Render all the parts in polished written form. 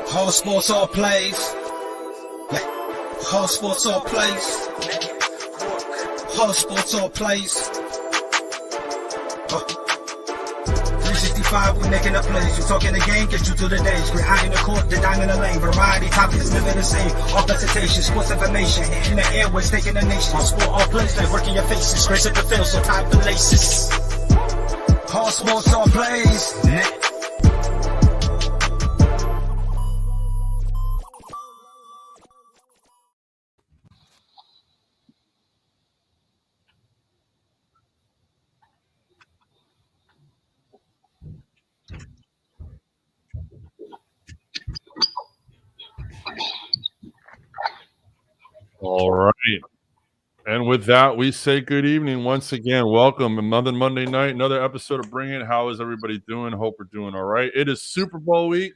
Whole sports all plays. Whole sports all plays. Whole sports all plays. 365, we making a plays. You talking the game, get you through the days. We're high in the court, the dime in the lane. Variety topics living the same. All presentation, sports information. Hitting the airways, taking the nation. Sport all plays, like working your faces. Grace at the field, so tie the laces. Whole sports all plays. All right. And with that, we say good evening once again. Welcome. Another Monday night, another episode of Bring It. How is everybody doing? Hope we're doing all right. It is Super Bowl week,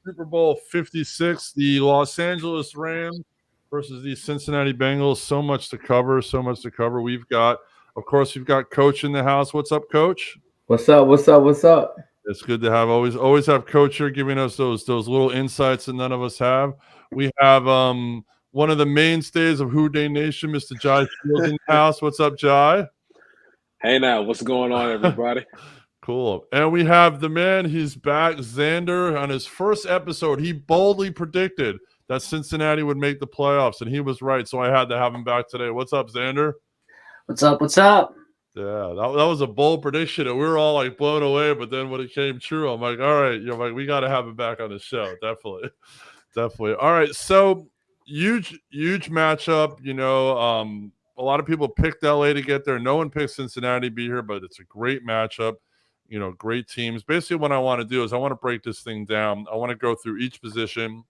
Super Bowl 56, the Los Angeles Rams versus the Cincinnati Bengals. So much to cover, We've got Coach in the house. What's up, Coach? What's up? It's good to have always have Coach here giving us those little insights that none of us have. We have one of the mainstays of Who Day Nation, Mr. Jai Shields in the house. What's up, Jai? Hey now, what's going on, everybody? Cool. And we have the man, he's back, Xander. On his first episode, he boldly predicted that Cincinnati would make the playoffs, and he was right, so I had to have him back today. What's up, Xander? What's up? Yeah, that was a bold prediction, and we were all like blown away, but then when it came true, I'm like, all right, we got to have him back on the show. Definitely. All right, so huge matchup. A lot of people picked LA to get there. No one picked Cincinnati to be here, but it's a great matchup. Great teams. Basically, what I want to do is I want to break this thing down. I want to go through each position,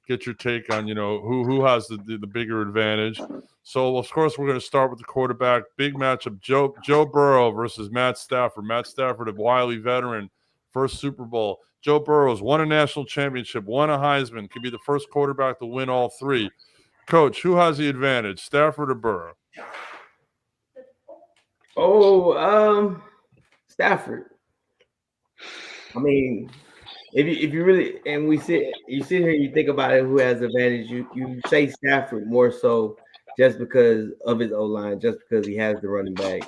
get your take on, who has the bigger advantage. So, of course, we're going to start with the quarterback. Big matchup, Joe Burrow versus Matt Stafford. Matt Stafford, a wily veteran, first Super Bowl. Joe Burrow's won a national championship, won a Heisman, could be the first quarterback to win all three. Coach, who has the advantage, Stafford or Burrow? Stafford. I mean, if you really, and you sit here, you think about it, who has the advantage? You say Stafford more so just because of his O-line, just because he has the running back.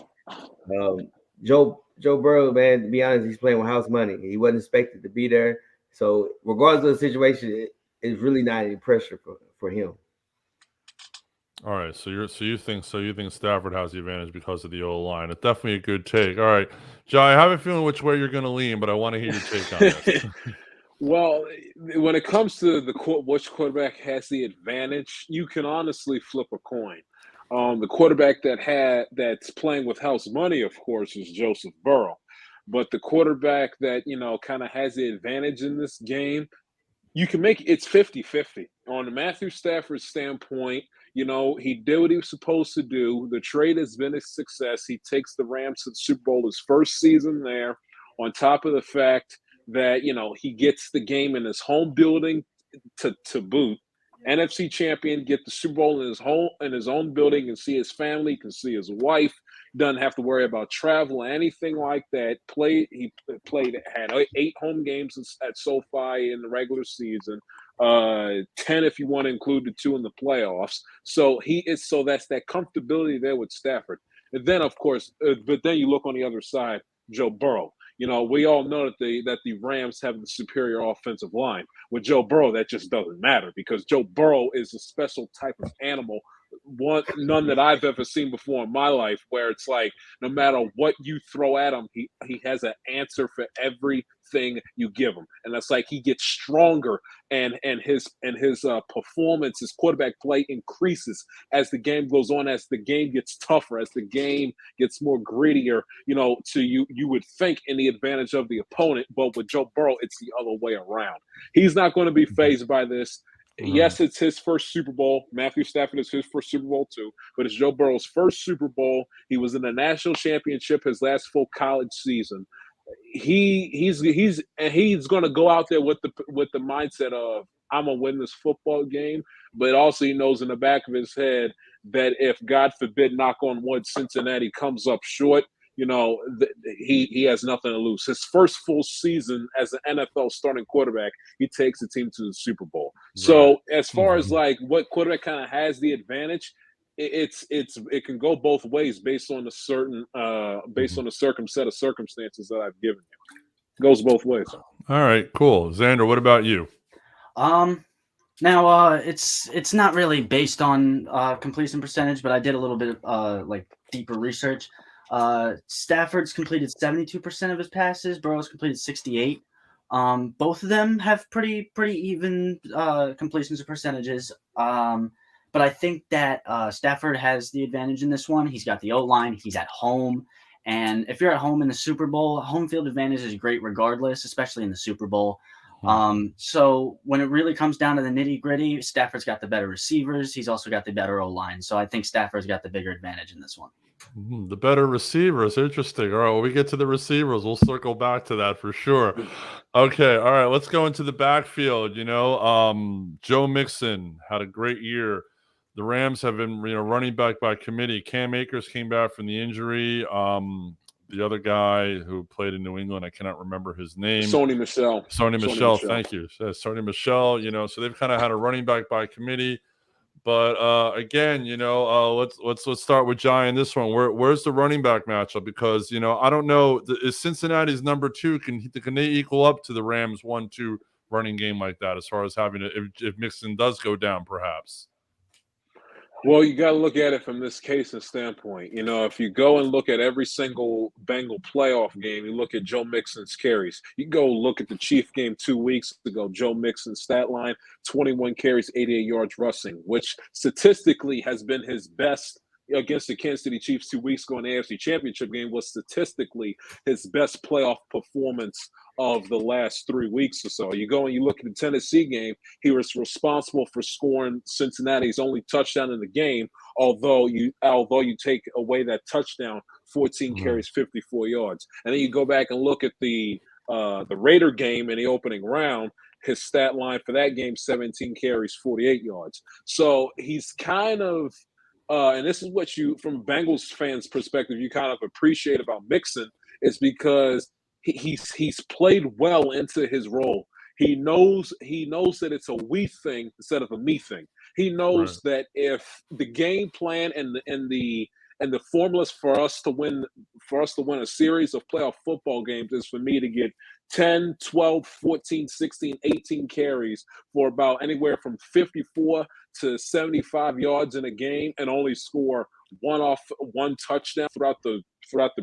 Joe Burrow, man, to be honest, he's playing with house money. He wasn't expected to be there. So regardless of the situation, it's really not any pressure for him. All right, so you think Stafford has the advantage because of the O-line. It's definitely a good take. All right, Jai, I have a feeling which way you're going to lean, but I want to hear your take on this. Well, when it comes to which quarterback has the advantage, you can honestly flip a coin. The quarterback that's playing with house money, of course, is Joseph Burrow. But the quarterback that, kind of has the advantage in this game, you can make it's 50-50. On the Matthew Stafford standpoint, he did what he was supposed to do. The trade has been a success. He takes the Rams to the Super Bowl his first season there, on top of the fact that, he gets the game in his home building to boot. NFC champion, get the Super Bowl in his own building, and see his family, can see his wife, doesn't have to worry about travel or anything like that. Had 8 home games at SoFi in the regular season, 10 if you want to include the 2 in the playoffs. So that's that comfortability there with Stafford. And then, of course, but then you look on the other side, Joe Burrow. We all know that the Rams have the superior offensive line. With Joe Burrow, that just doesn't matter, because Joe Burrow is a special type of animal, none that I've ever seen before in my life, where it's like no matter what you throw at him, he has an answer for everything you give him, and that's like he gets stronger, and his performance, his quarterback play increases as the game goes on, as the game gets tougher, as the game gets more grittier. You would think in the advantage of the opponent, but with Joe Burrow, it's the other way around. He's not going to be fazed by this. Yes, it's his first Super Bowl. Matthew Stafford is his first Super Bowl too, but it's Joe Burrow's first Super Bowl. He was in the national championship his last full college season. He's going to go out there with the mindset of, I'm gonna win this football game, but also he knows in the back of his head that if, God forbid, knock on wood, Cincinnati comes up short, he has nothing to lose. His first full season as an NFL starting quarterback, he takes the team to the Super Bowl. So as far as like what quarterback kind of has the advantage, it can go both ways based on a certain based on a set of circumstances that I've given you. It goes both ways. All right, cool. Xander, what about you? Now it's not really based on completion percentage, but I did a little bit of like deeper research. Stafford's completed 72% of his passes. Burrow's completed 68. Both of them have pretty even completions of percentages. But I think that Stafford has the advantage in this one. He's got the O-line. He's at home. And if you're at home in the Super Bowl, home field advantage is great regardless, especially in the Super Bowl. So when it really comes down to the nitty-gritty, Stafford's got the better receivers. He's also got the better O-line. So I think Stafford's got the bigger advantage in this one. The better receivers. Interesting. All right, when we get to the receivers, we'll circle back to that for sure. Okay, all right, let's go into the backfield. Joe Mixon had a great year. The Rams have been, running back by committee. Cam Akers came back from the injury. The other guy who played in New England, I cannot remember his name. Sony Michel. Thank you. Sony Michel. So they've kind of had a running back by committee. But again, let's start with Jai in this one. Where's the running back matchup? Because I don't know. Is Cincinnati's number 2? Can they equal up to the Rams 1-2 running game like that? As far as having it, if Mixon does go down, perhaps. Well, you got to look at it from this case and standpoint. If you go and look at every single Bengal playoff game, you look at Joe Mixon's carries. You go look at the Chief game 2 weeks ago, Joe Mixon's stat line, 21 carries, 88 yards rushing, which statistically has been his best against the Kansas City Chiefs 2 weeks ago in the AFC Championship game, was statistically his best playoff performance of the last 3 weeks or so. You go and you look at the Tennessee game, he was responsible for scoring Cincinnati's only touchdown in the game, although you take away that touchdown, 14 carries, 54 yards. And then you go back and look at the Raider game in the opening round, his stat line for that game, 17 carries, 48 yards. So he's kind of and this is what you, from a Bengals fans' perspective, you kind of appreciate about Mixon, is because he's played well into his role. He knows that it's a we thing instead of a me thing. He knows that if the game plan and the formulas for us to win a series of playoff football games is for me to get 10, 12, 14, 16, 18 carries for about anywhere from 54 to 75 yards in a game and only score one touchdown throughout the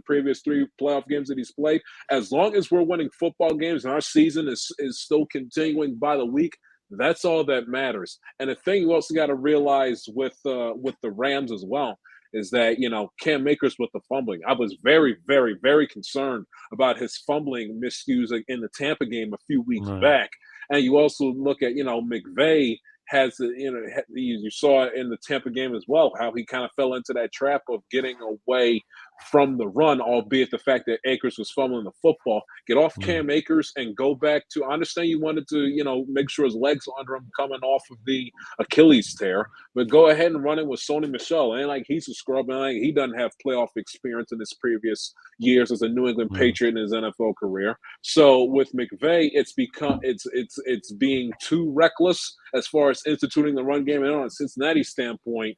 previous 3 playoff games that he's played. As long as we're winning football games and our season is still continuing by the week, that's all that matters. And the thing you also got to realize with the Rams as well is that, Cam Akers with the fumbling. I was very, very, very concerned about his fumbling miscues in the Tampa game a few weeks back. And you also look at, McVay has, you saw in the Tampa game as well, how he kind of fell into that trap of getting away from the run, albeit the fact that Akers was fumbling the football. Get off Cam Akers and go back to, I understand you wanted to, make sure his legs are under him coming off of the Achilles tear, but go ahead and run it with Sony Michel. And like he's a scrub, and like he doesn't have playoff experience in his previous years as a New England Patriot in his NFL career. So with McVay, it's being too reckless as far as instituting the run game. And on a Cincinnati standpoint,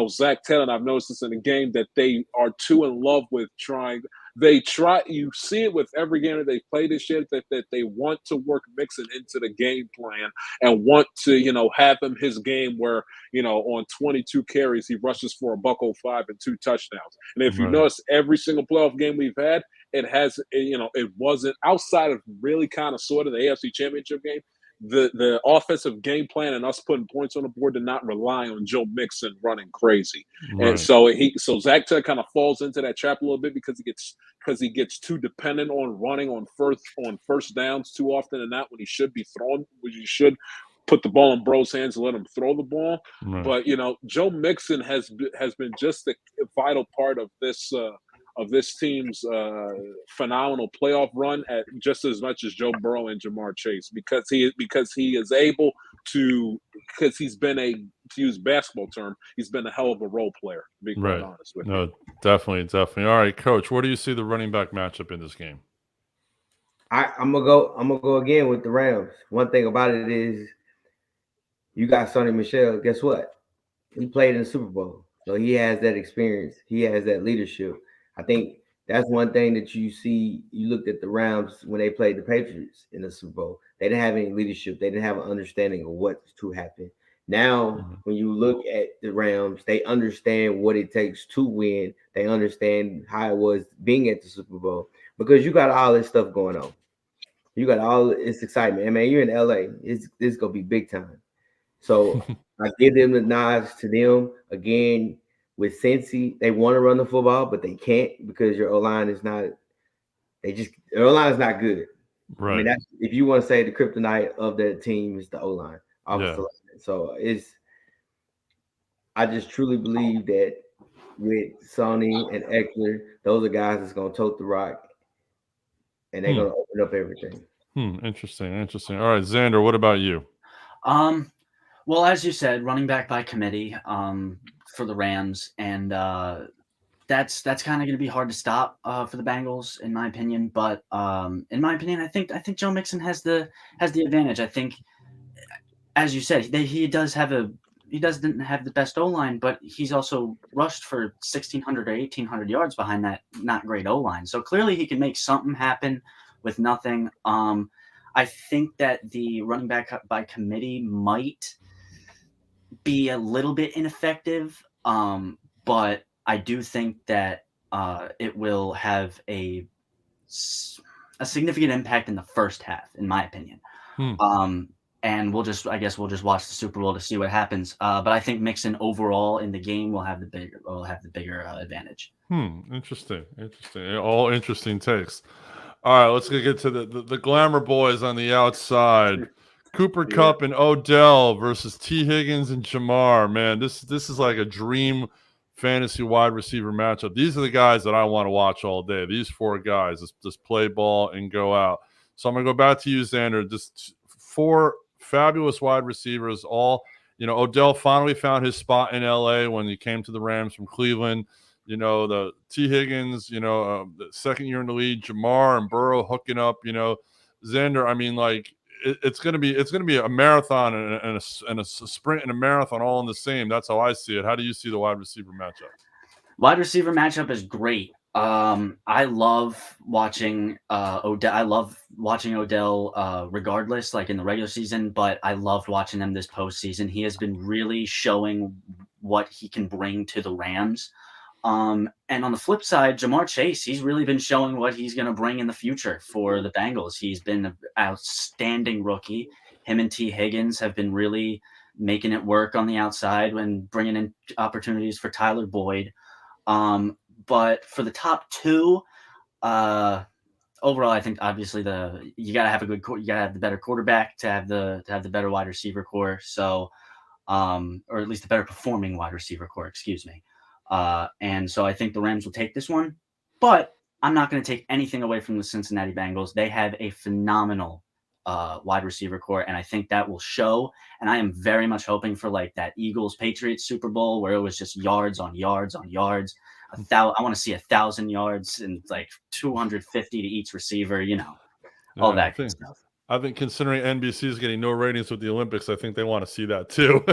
Zach Taylor, I've noticed this in the game, that they are too in love with trying. You see it with every game that they play this year, that they want to work Mixon into the game plan and want to, have him his game where, on 22 carries, he rushes for $105 and 2 touchdowns. And if you notice, every single playoff game we've had, it wasn't outside of really kind of sort of the AFC Championship game. The offensive game plan and us putting points on the board did not rely on Joe Mixon running crazy. And so Zach Taylor kind of falls into that trap a little bit because he gets too dependent on running on first downs too often and not when he should be throwing, when he should put the ball in Bro's hands and let him throw the ball. But Joe Mixon has been just a vital part of this team's phenomenal playoff run, at just as much as Joe Burrow and Jamar Chase, because he is able because he's been to use basketball term, he's been a hell of a role player, to be quite honest with you. No, definitely. All right, Coach, where do you see the running back matchup in this game? I'm gonna go again with the Rams. One thing about it is you got Sonny Michel. Guess what? He played in the Super Bowl, so he has that experience. He has that leadership. I think that's one thing that you see. You looked at the Rams when they played the Patriots in the Super Bowl. They didn't have any leadership. They didn't have an understanding of what to happen. Now, when you look at the Rams, they understand what it takes to win. They understand how it was being at the Super Bowl because you got all this stuff going on. You got all this excitement. And man, you're in LA. It's gonna be big time. So I give them the nods to them again. With Cincy, they want to run the football, but they can't because your O-line is not. Their O-line is not good. Right. I mean, that's if you want to say the kryptonite of that team is the O-line. So I just truly believe that with Sonny and Eckler, those are guys that's gonna tote the rock, and they're gonna open up everything. Interesting. All right, Xander, what about you? Well, as you said, running back by committee for the Rams, and that's kind of going to be hard to stop for the Bengals, in my opinion. But in my opinion, I think Joe Mixon has the advantage. I think, as you said, he doesn't have the best O-line, but he's also rushed for 1,600 or 1,800 yards behind that not great O-line. So clearly, he can make something happen with nothing. I think that the running back by committee might be a little bit ineffective, but I do think that it will have a significant impact in the first half, in my opinion. And we'll just watch the Super Bowl to see what happens. But I think Mixon overall in the game will have the bigger advantage. Interesting. All interesting takes. All right, let's get to the glamour boys on the outside. Cooper Kupp and Odell versus T. Higgins and Jamar. Man, this is like a dream fantasy wide receiver matchup. These are the guys that I want to watch all day. These four guys just play ball and go out. So I'm gonna go back to you, Xander. Just four fabulous wide receivers. All Odell finally found his spot in LA when he came to the Rams from Cleveland. The T. Higgins, the second year in the league, Jamar and Burrow hooking up. Xander. I mean, like. It's gonna be a marathon and a sprint and a marathon all in the same. That's how I see it. How do you see the wide receiver matchup? Wide receiver matchup is great. I love watching Odell. I love watching Odell regardless, like in the regular season, but I loved watching him this postseason. He has been really showing what he can bring to the Rams. And on the flip side, Jamar Chase, he's really been showing what he's going to bring in the future for the Bengals. He's been an outstanding rookie. Him and T. Higgins have been really making it work on the outside and bringing in opportunities for Tyler Boyd. But for the top two, overall, I think obviously you got to have the better quarterback to have the better wide receiver core. So, or at least the better performing wide receiver core, excuse me. And so I think the Rams will take this one, but I'm not going to take anything away from the Cincinnati Bengals. They have a phenomenal wide receiver core, and I think that will show. And I am very much hoping for like that Eagles-Patriots Super Bowl where it was just yards on yards on yards. I want to see 1,000 yards and like 250 to each receiver, all that good stuff. I think considering NBC is getting no ratings with the Olympics, I think they want to see that too.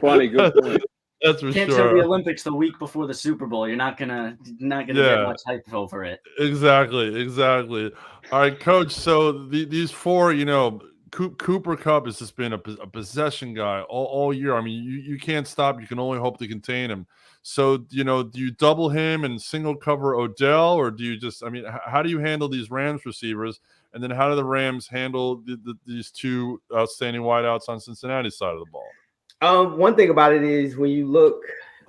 Funny, good point. That's for Can't sure. show the Olympics the week before the Super Bowl. You're not gonna get much hype over it. Exactly. All right, Coach. So these four, Cooper Kupp has just been a possession guy all year. I mean, you can't stop. You can only hope to contain him. So, do you double him and single cover Odell, or do you just? I mean, how do you handle these Rams receivers, and then how do the Rams handle these two outstanding wideouts on Cincinnati's side of the ball? One thing about it is when you look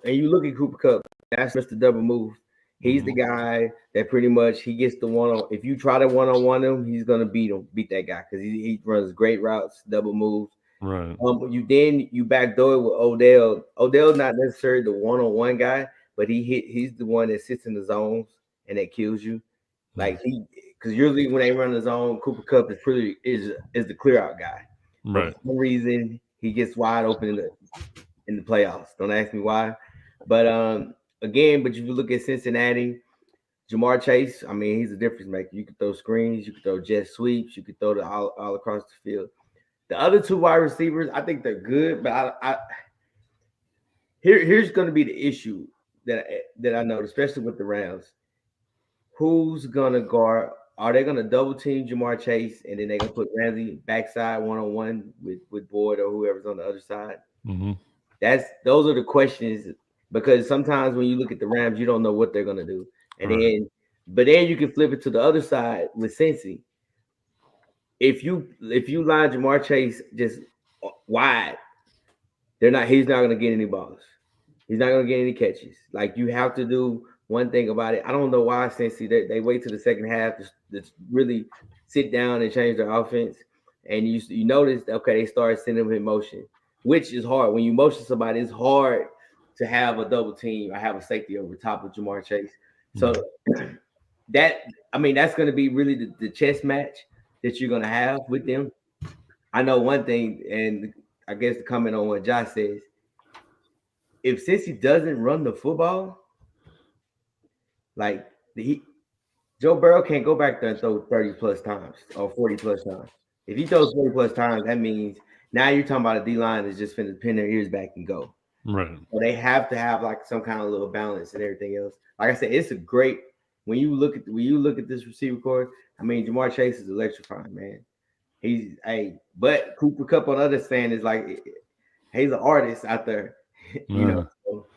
at Cooper Kupp, that's Mr. Double Move. He's the guy that pretty much he gets the one-on. If you try to one-on-one him, he's gonna beat that guy because he runs great routes, double moves. Right. You backdoor it with Odell. Odell's not necessarily the one-on-one guy, but he's the one that sits in the zones and that kills you. Like because usually when they run the zone, Cooper Kupp is the clear out guy. But Right. for some reason, he gets wide open in the playoffs. Don't ask me why. But again, but if you look at Cincinnati, Jamar Chase, I mean, he's a difference maker. You could throw screens, you could throw jet sweeps, you could throw it all across the field. The other two wide receivers, I think they're good, but here's going to be the issue that I know, especially with the Rams. Who's going to guard? Are they going to double team Jamar Chase and then they're going to put Ramsey backside 1-on-1 with Boyd or whoever's on the other side? Mm-hmm. Those are the questions, because sometimes when you look at the Rams, you don't know what they're going to do. And then you can flip it to the other side with Cincy. If you line Jamar Chase just wide, he's not going to get any balls. He's not going to get any catches. Like, you have to do one thing about it. I don't know why Cincy they wait till the second half to really sit down and change their offense. And you notice that, okay, they started sending him in motion, which is hard. When you motion somebody, it's hard to have a double team or have a safety over top of Jamar Chase. So that's going to be really the chess match that you're going to have with them. I know one thing, and I guess to comment on what Josh says, if Cincy doesn't run the football, like Joe Burrow can't go back there and throw 30 plus times or 40 plus times. If he throws 40 plus times, that means now you're talking about a D-line that's just finna pin their ears back and go. Right. So they have to have like some kind of little balance and everything else. Like I said, it's a great when you look at this receiver corps. I mean, Jamar Chase is electrifying, man. But Cooper Kupp on the other stand is like he's an artist out there, you know. So.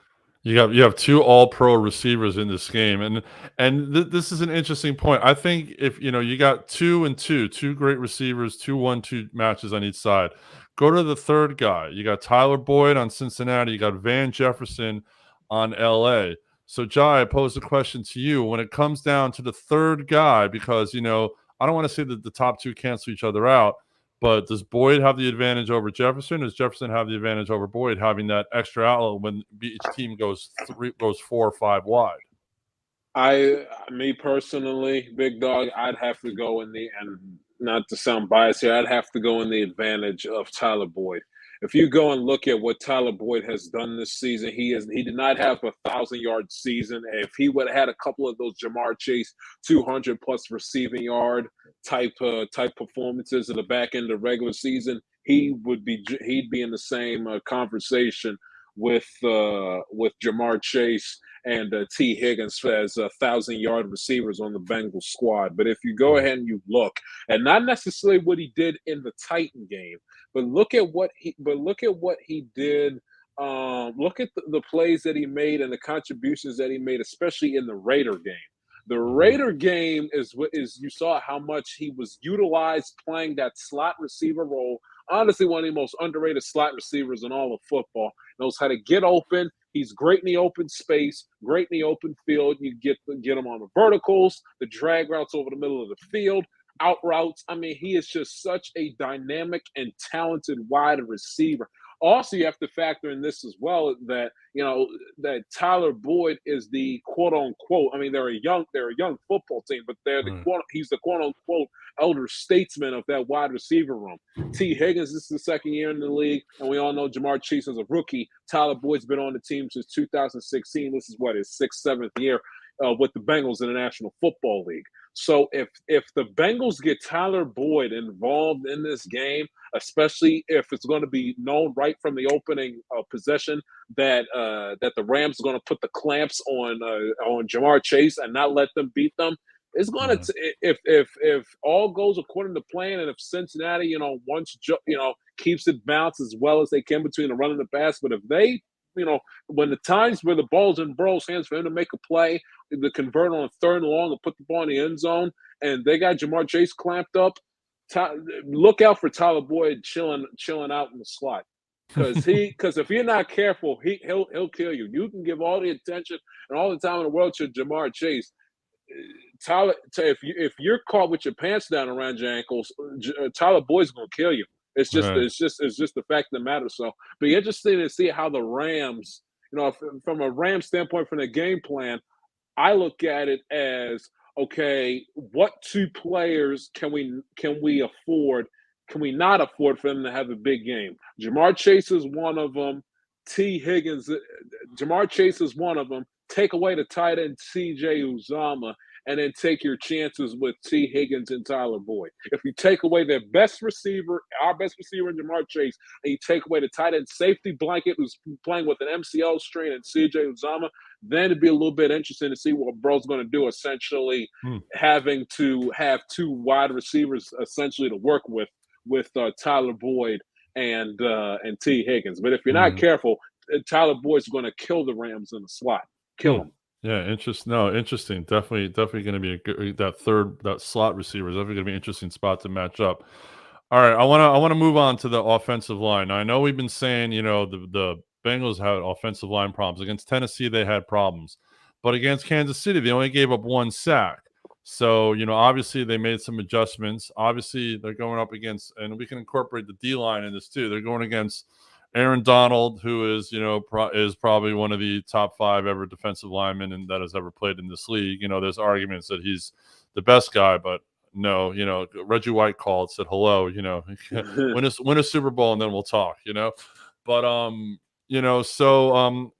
You have two all-pro receivers in this game, and this is an interesting point. I think if you got 2 and 2 great receivers, 2-1-2 matches on each side. Go to the third guy. You got Tyler Boyd on Cincinnati. You got Van Jefferson on LA. So, Jai, I pose a question to you. When it comes down to the third guy, because I don't want to say that the top two cancel each other out, but does Boyd have the advantage over Jefferson? Does Jefferson have the advantage over Boyd, having that extra outlet when each team goes 4 or 5 wide? Me personally, Big Dog, I'd have to go and not to sound biased here, I'd have to go in the advantage of Tyler Boyd. If you go and look at what Tyler Boyd has done this season, he did not have a 1,000-yard season. If he would have had a couple of those Jamar Chase 200-plus receiving yard type performances in the back end of regular season, he'd be in the same conversation with Jamar Chase and T. Higgins as 1,000-yard receivers on the Bengals squad. But if you go ahead and you look, and not necessarily what he did in the Titan game, but look at what he did. Look at the plays that he made and the contributions that he made, especially in the Raider game. The Raider game is you saw how much he was utilized playing that slot receiver role. Honestly, one of the most underrated slot receivers in all of football. Knows how to get open. He's great in the open space, great in the open field. You get him on the verticals, the drag routes over the middle of the field, out routes. I mean, he is just such a dynamic and talented wide receiver. Also, you have to factor in this as well that that Tyler Boyd is the quote unquote. I mean, they're a young football team, but he's the quote unquote elder statesman of that wide receiver room. T. Higgins, this is the second year in the league, and we all know Jamar Chase is a rookie. Tyler Boyd's been on the team since 2016. This is his 6th, 7th year with the Bengals in the National Football League. So if the Bengals get Tyler Boyd involved in this game, especially if it's going to be known right from the opening possession that the Rams are going to put the clamps on Jamar Chase and not let them beat them, it's going to if all goes according to plan, and if Cincinnati keeps it balanced as well as they can between the run and the pass, but if they when the times where the ball's in Burrow's hands for him to make a play, to convert on 3rd and long and put the ball in the end zone, and they got Jamar Chase clamped up, look out for Tyler Boyd chilling out in the slot. Because if you're not careful, he'll kill you. You can give all the attention and all the time in the world to Jamar Chase. Tyler, if you're caught with your pants down around your ankles, Tyler Boyd's gonna kill you. It's just the fact of the matter. So, be interesting to see how the Rams, from a Rams standpoint, from the game plan, I look at it as, okay, what two players can we afford? Can we not afford for them to have a big game? Jamar Chase is one of them. T. Higgins, Jamar Chase is one of them. Take away the tight end C.J. Uzama, and then take your chances with T. Higgins and Tyler Boyd. If you take away their best receiver, our best receiver in Jamar Chase, and you take away the tight end safety blanket who's playing with an MCL strain and C.J. Uzama, then it'd be a little bit interesting to see what Bro's going to do, essentially having to have two wide receivers essentially to work with Tyler Boyd and T. Higgins. But if you're not careful, Tyler Boyd's going to kill the Rams in the slot. Kill him. Yeah, interesting. Definitely going to be a good, that slot receiver is definitely going to be an interesting spot to match up. All right, I want to move on to the offensive line. Now, I know we've been saying, the Bengals had offensive line problems. Against Tennessee, they had problems, but against Kansas City, they only gave up 1 sack. So, obviously they made some adjustments. Obviously, they're going up against, and we can incorporate the D-line in this too. They're going against Aaron Donald, who is, is probably one of the top 5 ever defensive linemen and that has ever played in this league. There's arguments that he's the best guy, but no, Reggie White called, said hello, win a Super Bowl and then we'll talk, But Coach, I'm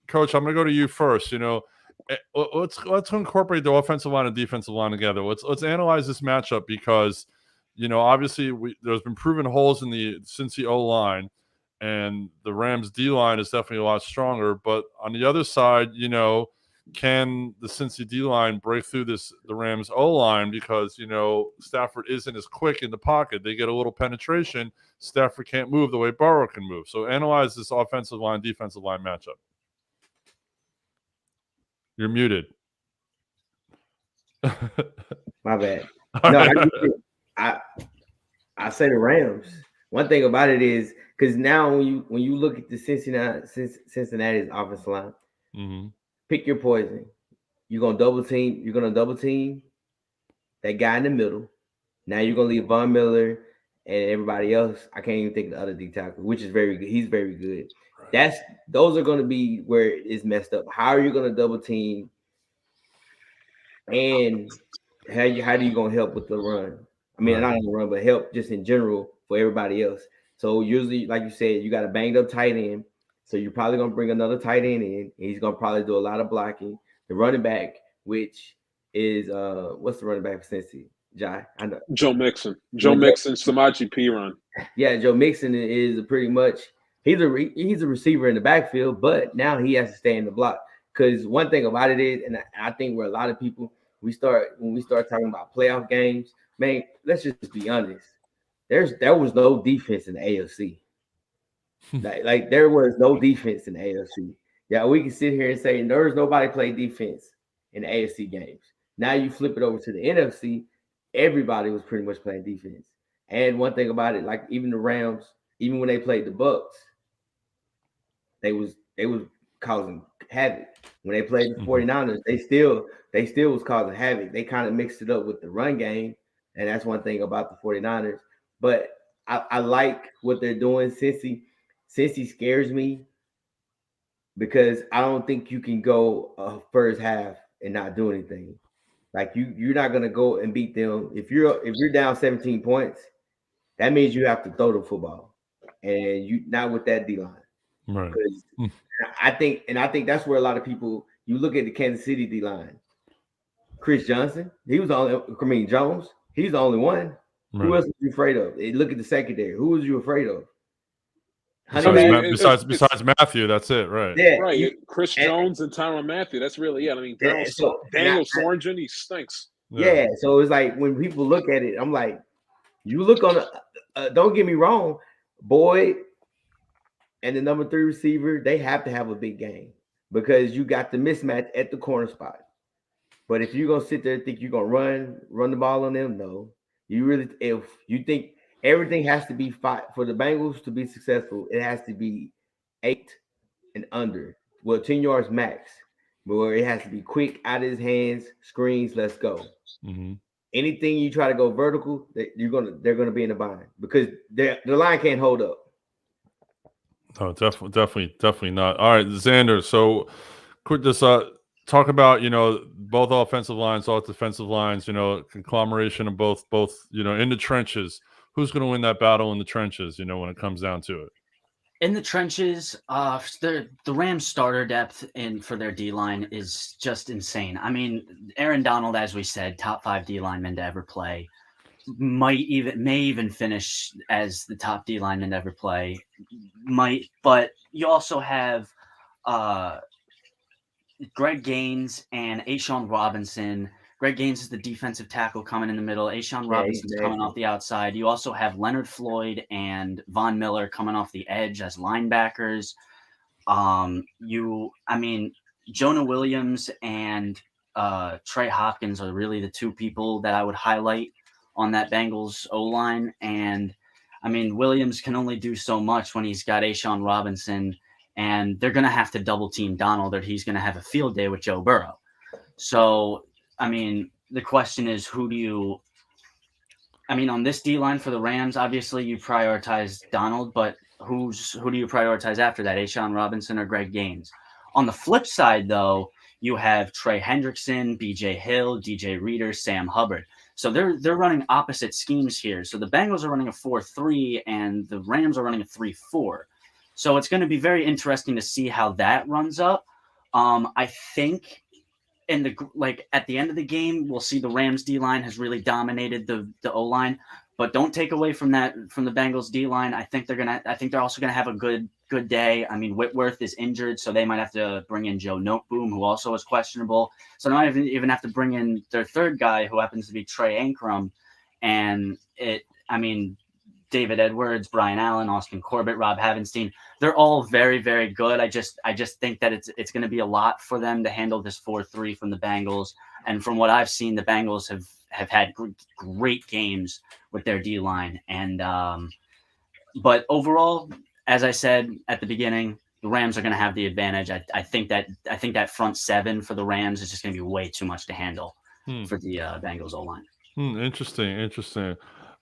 gonna go to you first. Let's incorporate the offensive line and defensive line together. Let's analyze this matchup because, obviously there's been proven holes in the Cincy O-line. And the Rams D-line is definitely a lot stronger. But on the other side, can the Cincy D-line break through the Rams O-line? Because, Stafford isn't as quick in the pocket. They get a little penetration. Stafford can't move the way Burrow can move. So analyze this offensive line, defensive line matchup. You're muted. My bad. No, I say the Rams. One thing about it is, because now when you look at the Cincinnati's offensive line, pick your poison. You're gonna double team that guy in the middle. Now you're gonna leave Von Miller and everybody else. I can't even think of the other D tackle, which is very good. He's very good. Those are gonna be where it's messed up. How are you gonna double team? And how do you gonna help with the run? I mean, not in the run, but help just in general for everybody else. So usually, like you said, you got a banged up tight end. So you're probably going to bring another tight end in. And he's going to probably do a lot of blocking. The running back, which is what's the running back for Cincy? Jai? I know. Joe Mixon. Samaje Perine. Yeah, Joe Mixon is pretty much he's a receiver in the backfield, but now he has to stay in the block. Because one thing about it is, and I think where a lot of people when we start talking about playoff games, man, let's just be honest. There was no defense in the AFC. like there was no defense in the AFC. Yeah, we can sit here and say there's nobody play defense in the AFC games. Now you flip it over to the NFC, everybody was pretty much playing defense. And one thing about it, like even the Rams, even when they played the Bucks, they was causing havoc. When they played the 49ers, they still was causing havoc. They kind of mixed it up with the run game, and that's one thing about the 49ers. But I like what they're doing. Cincy scares me because I don't think you can go a first half and not do anything. Like you're not gonna go and beat them if you're down 17 points. That means you have to throw the football, and you not with that D line. Right. I think that's where a lot of people. You look at the Kansas City D line. Chris Johnson, Jones, he's the only one. Right. Who else was you afraid of? Look at the secondary. Who was you afraid of? Besides Matthew, that's it, right? Yeah, right. Chris Jones and Tyrann Mathieu. That's really it. I mean, Daniel Sorensen, he stinks. Yeah, so it's like when people look at it, I'm like, you look on. Don't get me wrong, Boyd and the number 3 receiver, they have to have a big game because you got the mismatch at the corner spot. But if you're gonna sit there and think you're gonna run the ball on them, no. If you think everything has to be 5 for the Bengals to be successful, it has to be 8 and under. Well, 10 yards max, but where it has to be quick, out of his hands, screens, let's go. Anything you try to go vertical, they're gonna be in a bind because the line can't hold up. Oh, definitely not. All right, Xander. So, quick, this talk about, both offensive lines, all defensive lines, conglomeration of both, in the trenches. Who's going to win that battle in the trenches, when it comes down to it? In the trenches, the Rams starter depth for their D line is just insane. I mean, Aaron Donald, as we said, top 5 D lineman to ever play, may even finish as the top D lineman to ever play. But you also have Greg Gaines and A'Shawn Robinson. Greg Gaines is the defensive tackle coming in the middle. A'Shawn Robinson's coming off the outside. You also have Leonard Floyd and Von Miller coming off the edge as linebackers. Jonah Williams and Trey Hopkins are really the two people that I would highlight on that Bengals O-line. And, Williams can only do so much when he's got A'Shawn Robinson, and they're going to have to double team Donald, or he's going to have a field day with Joe Burrow. So, the question is, on this D-line for the Rams, obviously you prioritize Donald, but who do you prioritize after that, A'Shawn Robinson or Greg Gaines? On the flip side, though, you have Trey Hendrickson, BJ Hill, DJ Reader, Sam Hubbard. So they're running opposite schemes here. So the Bengals are running a 4-3 and the Rams are running a 3-4. So it's going to be very interesting to see how that runs up. I think at the end of the game, we'll see the Rams D-line has really dominated the O-line, but don't take away from that from the Bengals D-line. I think they're also gonna have a good day. Whitworth is injured, so they might have to bring in Joe Noteboom, who also is questionable. So they might even have to bring in their third guy, who happens to be Trey Ankrum. And David Edwards, Brian Allen, Austin Corbett, Rob Havenstein, they're all very, very good. I just think that it's going to be a lot for them to handle this 4-3 from the Bengals. And from what I've seen, the Bengals have had great games with their D-line. And but overall, as I said at the beginning, the Rams are going to have the advantage. I think that front seven for the Rams is just going to be way too much to handle for the Bengals O-line. Interesting.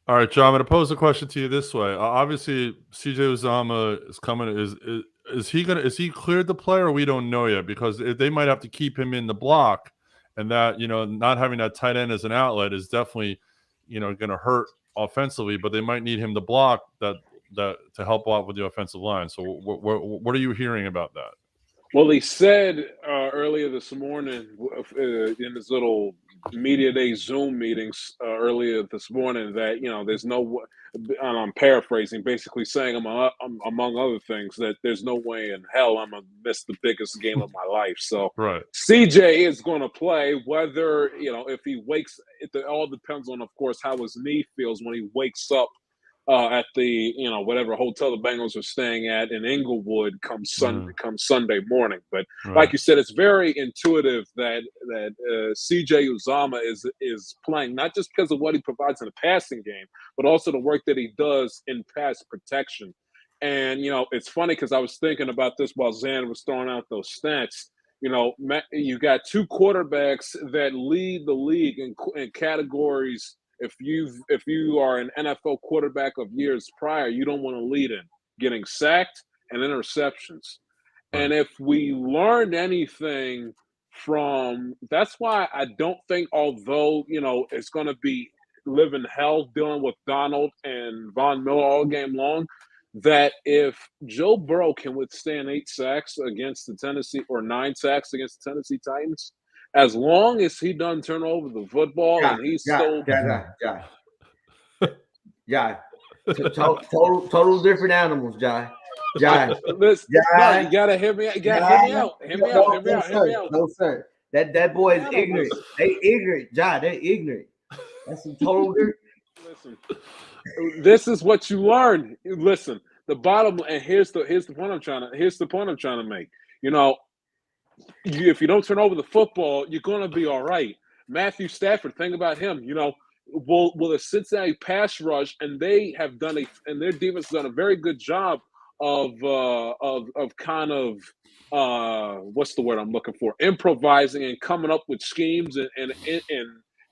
All right, John, I'm going to pose a question to you this way. Obviously, CJ Uzomah is coming. Is he cleared to play, or we don't know yet? Because they might have to keep him in the block, and that, not having that tight end as an outlet is definitely, going to hurt offensively. But they might need him to block that to help out with the offensive line. So, what are you hearing about that? Well, he said earlier this morning in his little media day Zoom meetings earlier this morning that, there's no, and I'm paraphrasing, basically saying, among other things, that there's no way in hell I'm going to miss the biggest game of my life. So right. CJ is going to play, whether, if he wakes, it all depends on, of course, how his knee feels when he wakes up at the whatever hotel the Bengals are staying at in Inglewood come Sunday morning. But like you said, it's very intuitive that CJ Uzomah is playing, not just because of what he provides in the passing game, but also the work that he does in pass protection. And it's funny because I was thinking about this while Zan was throwing out those stats. You got two quarterbacks that lead the league in categories. If you are an NFL quarterback of years prior, you don't want to lead in getting sacked and interceptions. And if we learned anything from, that's why I don't think, although, it's going to be living hell dealing with Donald and Von Miller all game long, that if Joe Burrow can withstand 8 sacks against the Tennessee, or 9 sacks against the Tennessee Titans, as long as he doesn't turn over the football and he's still total different animals, Jai. Listen, no, you gotta hear me out. Hear me out. No, sir. That boy is ignorant. They ignorant, Jai. They ignorant. That's some total different. Listen, this is what you learn. Listen, the bottom, and here's the point I'm trying to make. If you don't turn over the football, you're going to be all right. Matthew Stafford, think about him. Will the Cincinnati pass rush, and they have done and their defense has done a very good job of kind of what's the word I'm looking for? Improvising and coming up with schemes and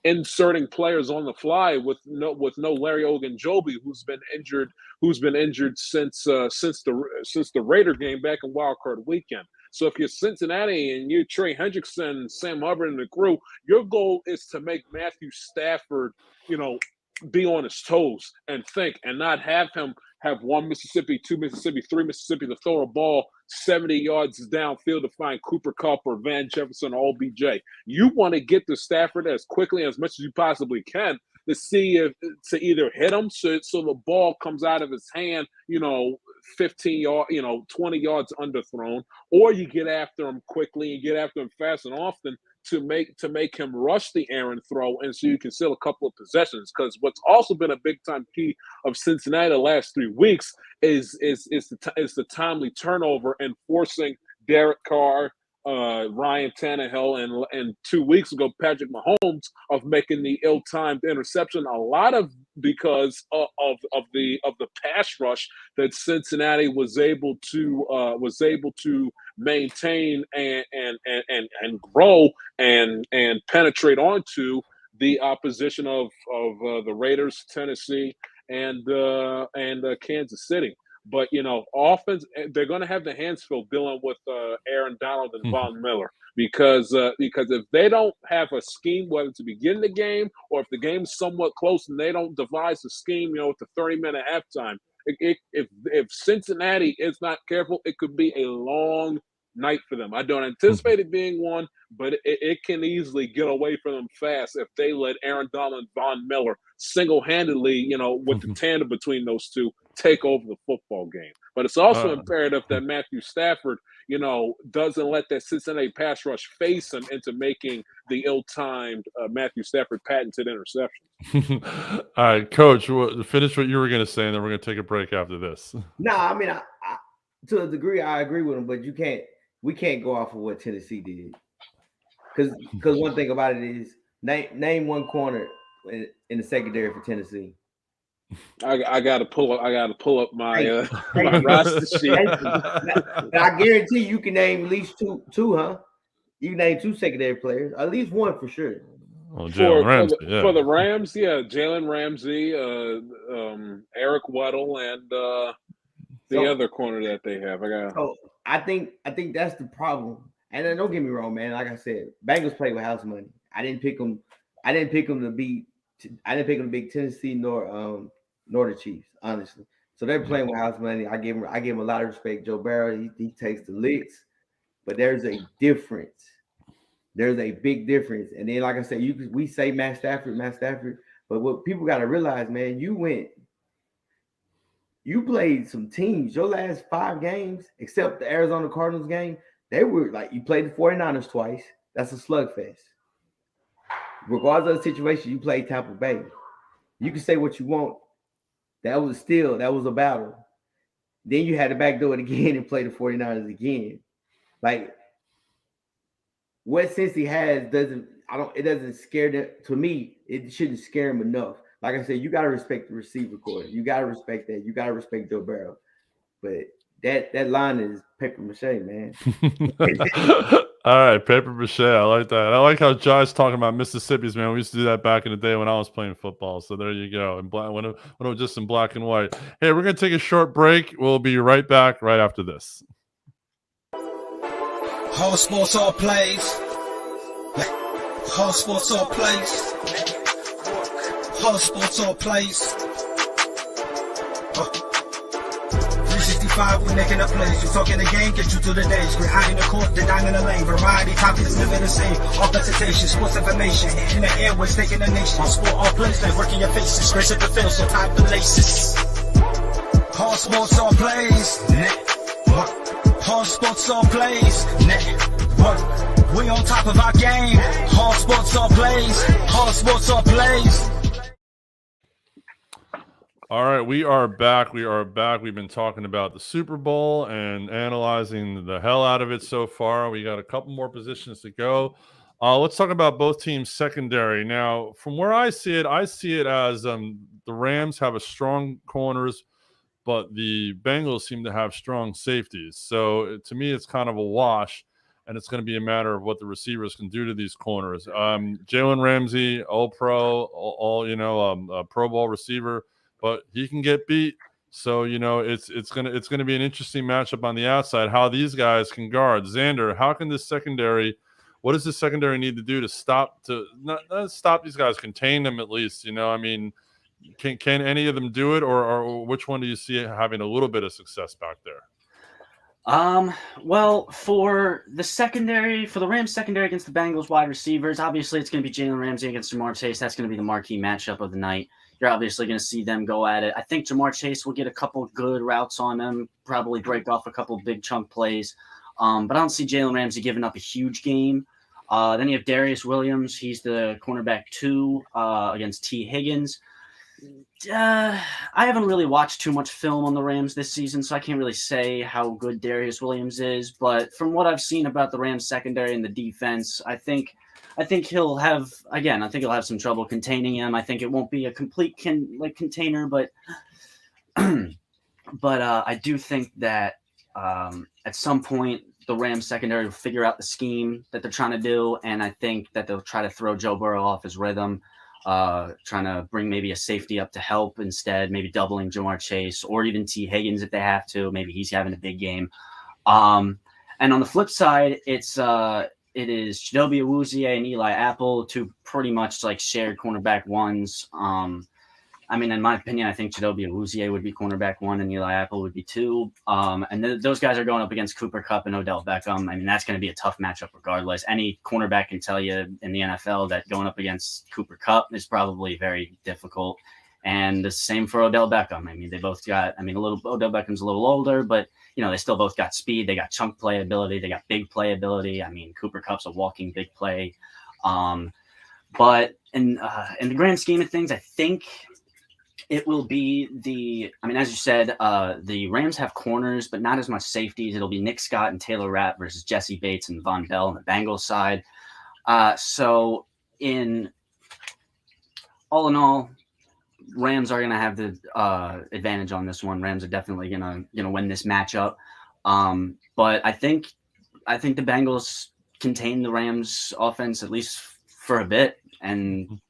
inserting players on the fly with no Larry Ogunjobi, who's been injured since the Raider game back in Wild Card Weekend. So if you're Cincinnati and you're Trey Hendrickson, Sam Hubbard, and the crew, your goal is to make Matthew Stafford, be on his toes and think, and not have him have one Mississippi, two Mississippi, three Mississippi to throw a ball 70 yards downfield to find Cooper Kupp or Van Jefferson or OBJ. You want to get to Stafford as quickly as much as you possibly can to see if to either hit him so the ball comes out of his hand, 15 yards, 20 yards underthrown, or you get after him quickly and get after him fast and often to make him rush the errant throw, and so you can steal a couple of possessions. Because what's also been a big time key of Cincinnati the last 3 weeks is the timely turnover and forcing Derek Carr, Ryan Tannehill, and 2 weeks ago Patrick Mahomes of making the ill-timed interception. A lot of because of the pass rush that Cincinnati was able to maintain and grow and penetrate onto the opposition of the Raiders, Tennessee, and Kansas City. But offense, they're going to have the hands full dealing with Aaron Donald and Von Miller because if they don't have a scheme, whether to begin the game or if the game's somewhat close and they don't devise a scheme, with the 30-minute halftime, if Cincinnati is not careful, it could be a long night for them. I don't anticipate it being one, but it can easily get away from them fast if they let Aaron Donald and Von Miller single-handedly, with the tandem between those two, take over the football game. But it's also imperative that Matthew Stafford, doesn't let that Cincinnati pass rush face him into making the ill-timed Matthew Stafford patented interception. All right, Coach, finish what you were going to say, and then we're going to take a break after this. No, I mean, I, to a degree, I agree with him, but we can't go off of what Tennessee did. Because one thing about it is, name one corner in the secondary for Tennessee. I gotta pull up my my roster sheet. I guarantee you can name at least two, huh? You can name two secondary players, at least one for sure. Well, Jalen Ramsey, for the Rams, Jalen Ramsey, Eric Weddle, and the other corner that they have. I think that's the problem. And then don't get me wrong, man. Like I said, Bengals play with house money. I didn't pick them to beat Tennessee nor the Chiefs, honestly. So they're playing with house money. I give him a lot of respect. Joe Barrow, he takes the licks, but there's a difference. There's a big difference. And then, like I said, we say Matt Stafford, but what people got to realize, man, you played some teams. Your last 5 games, except the Arizona Cardinals game, they were like, you played the 49ers twice. That's a slugfest. Regardless of the situation, you played Tampa Bay. You can say what you want. That was a battle. Then you had to backdoor it again and play the 49ers again. Like, what Cincy has it doesn't scare them. To me, it shouldn't scare them enough. Like I said, you got to respect the receiver core. You got to respect that. You got to respect Joe Barrow. But that line is paper mache, man. All right, paper mache. I like that. I like how Josh's talking about Mississippi's, man. We used to do that back in the day when I was playing football. So there you go. And when it was just in black and white. Hey, we're going to take a short break. We'll be right back right after this. Whole sports all plays. Whole sports all plays. Whole sports all plays. 365, we're making a plays. You talking the game, get you through the days. We're high in the court, the dime in the lane. Variety, topics, living the same. All presentation, sports information. In the airways, taking the nation. Sport all plays, like working your faces. Grace at the field, so tie the laces. Whole sports all plays. Whole sports all plays. Network. We on top of our game. Whole sports all plays. Whole sports all plays. All right, we are back. We've been talking about the Super Bowl and analyzing the hell out of it so far. We got a couple more positions to go. Let's talk about both teams' secondary. Now, from where I see it as the Rams have a strong corners, but the Bengals seem to have strong safeties. So to me, it's kind of a wash, and it's going to be a matter of what the receivers can do to these corners. Jalen Ramsey, All-Pro, Pro Bowl receiver. But he can get beat. So, it's gonna be an interesting matchup on the outside. How these guys can guard Xander. How can this secondary? What does the secondary need to do to not stop these guys, contain them at least? I mean, can any of them do it, or which one do you see having a little bit of success back there? Well, for the Rams secondary against the Bengals wide receivers, obviously it's going to be Jalen Ramsey against Jamar Chase. That's going to be the marquee matchup of the night. You're obviously going to see them go at it. I think Jamar Chase will get a couple good routes on them, probably break off a couple big chunk plays. But I don't see Jalen Ramsey giving up a huge game. Then you have Darius Williams. He's the cornerback 2 against T. Higgins. I haven't really watched too much film on the Rams this season, so I can't really say how good Darius Williams is. But from what I've seen about the Rams secondary and the defense, I think he'll have some trouble containing him. I think it won't be a complete container, but I do think that at some point the Rams secondary will figure out the scheme that they're trying to do, and I think that they'll try to throw Joe Burrow off his rhythm. Trying to bring maybe a safety up to help instead, maybe doubling Jamar Chase or even T. Higgins if they have to. Maybe he's having a big game. And on the flip side, it is Chidobe Awuzie and Eli Apple, 2 pretty much like shared cornerback 1s. I mean, in my opinion, I think Chidobe Awuzie would be cornerback 1 and Eli Apple would be 2. And those guys are going up against Cooper Kupp and Odell Beckham. I mean, that's going to be a tough matchup regardless. Any cornerback can tell you in the NFL that going up against Cooper Kupp is probably very difficult. And the same for Odell Beckham. I mean, they both got, Odell Beckham's a little older, but, they still both got speed. They got chunk play ability. They got big play ability. I mean, Cooper Kupp's a walking big play. But in the grand scheme of things, I think it will be as you said, the Rams have corners, but not as much safeties. It'll be Nick Scott and Taylor Rapp versus Jesse Bates and Von Bell on the Bengals side. So all in all, Rams are going to have the advantage on this one. Rams are definitely going to win this matchup. But I think the Bengals contain the Rams offense at least for a bit, and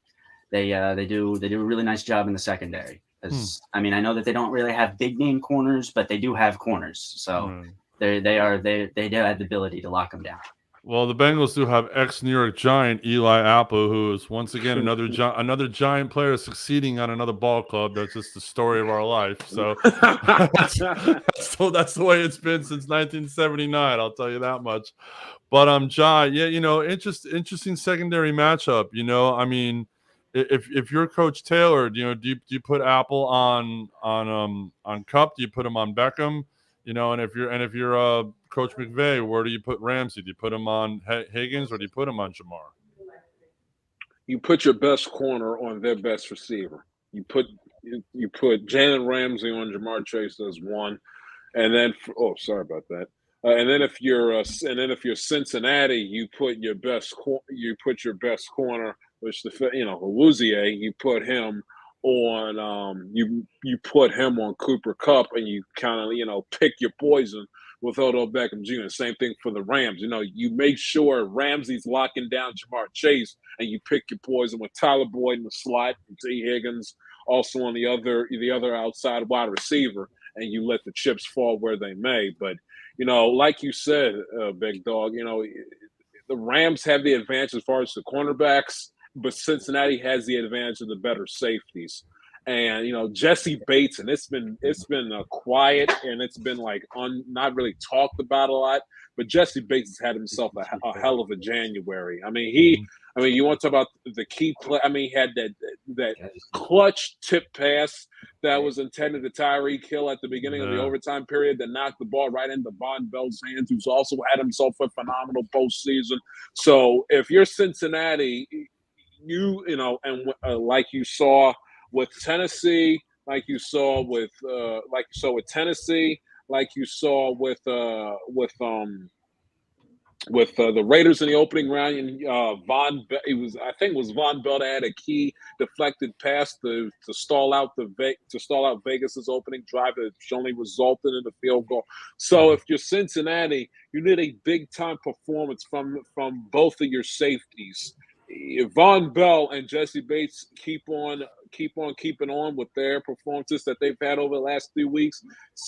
they do a really nice job in the secondary. I know that they don't really have big name corners, but they do have corners. So they do have the ability to lock them down. Well, the Bengals do have ex-New York Giant Eli Apple, who is once again another Giant player succeeding on another ball club. That's just the story of our life. So that's the way it's been since 1979. I'll tell you that much. But Jai, interesting secondary matchup. I mean, if you're Coach Taylor, do you put Apple on Kupp? Do you put him on Beckham? And if you're Coach McVay, where do you put Ramsey? Do you put him on Higgins or do you put him on Jamar? You put your best corner on their best receiver. You put Jalen Ramsey on Jamar Chase as 1, and then sorry about that. And then if you're Cincinnati, you put your best corner, which Awuzie, you put him on you put him on Cooper Kupp, and you kind of pick your poison with Odell Beckham Jr. Same thing for the Rams. You make sure Ramsey's locking down Jamar Chase, and you pick your poison with Tyler Boyd in the slot, and T. Higgins also on the other outside wide receiver, and you let the chips fall where they may. But like you said, Big Dog, the Rams have the advantage as far as the cornerbacks, but Cincinnati has the advantage of the better safeties. And Jesse Bates, and it's been quiet, and it's been not really talked about a lot. But Jesse Bates has had himself a hell of a January. You want to talk about the key play? He had that clutch tip pass that was intended to Tyreek Hill at the beginning of the overtime period that knocked the ball right into Von Bell's hands, who's also had himself a phenomenal postseason. So if you're Cincinnati, like you saw with Tennessee, like you saw with Tennessee, like you saw with the Raiders in the opening round, and Von Bell that had a key deflected pass to stall out Vegas's opening drive that only resulted in a field goal. So if you're Cincinnati, you need a big time performance from both of your safeties. Von Bell and Jesse Bates keep on keep on keeping on with their performances that they've had over the last 3 weeks.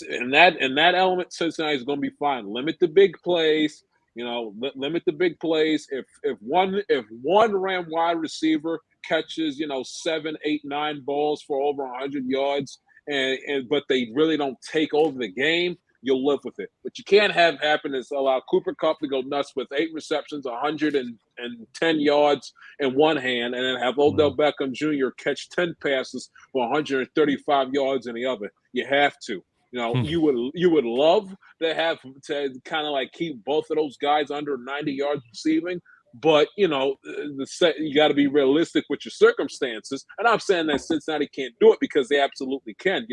And that element, Cincinnati is going to be fine. Limit the big plays. Limit the big plays. If one Ram wide receiver catches 7, 8, 9 balls for over 100 yards, but they really don't take over the game, you'll live with it. What you can't have happen is allow Cooper Kupp to go nuts with 8 receptions, 110 yards in one hand, and then have Odell Beckham Jr. catch 10 passes for 135 yards in the other. You have to. You would love to have to kind of like keep both of those guys under 90 yards receiving, but you got to be realistic with your circumstances. And I'm saying that Cincinnati can't do it because they absolutely can.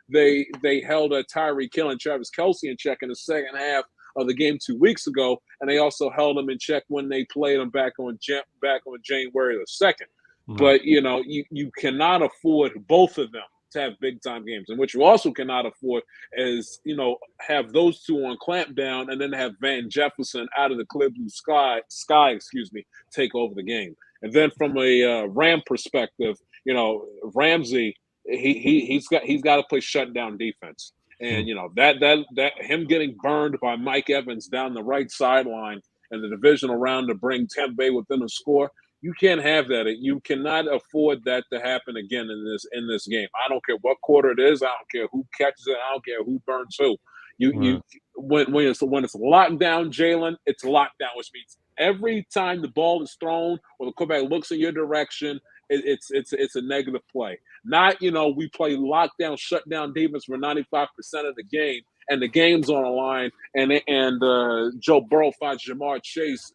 They held Tyreek Hill and Travis Kelce in check in the second half of the game 2 weeks ago, and they also held them in check when they played them back on January the 2nd. But you cannot afford both of them to have big time games. And what you also cannot afford is, have those two on clamp down and then have Van Jefferson out of the clear blue sky, take over the game. And then from a Ram perspective, Ramsey, he's got to play shutdown defense. And that him getting burned by Mike Evans down the right sideline in the divisional round to bring Tampa Bay within a score. You can't have that. You cannot afford that to happen again in this game. I don't care what quarter it is. I don't care who catches it. I don't care who burns who. When it's locked down, Jalen, it's locked down, which means every time the ball is thrown or the quarterback looks in your direction, it's a negative play. Not we play lockdown, shutdown defense for 95% of the game, and the game's on the line, and Joe Burrow finds Jamar Chase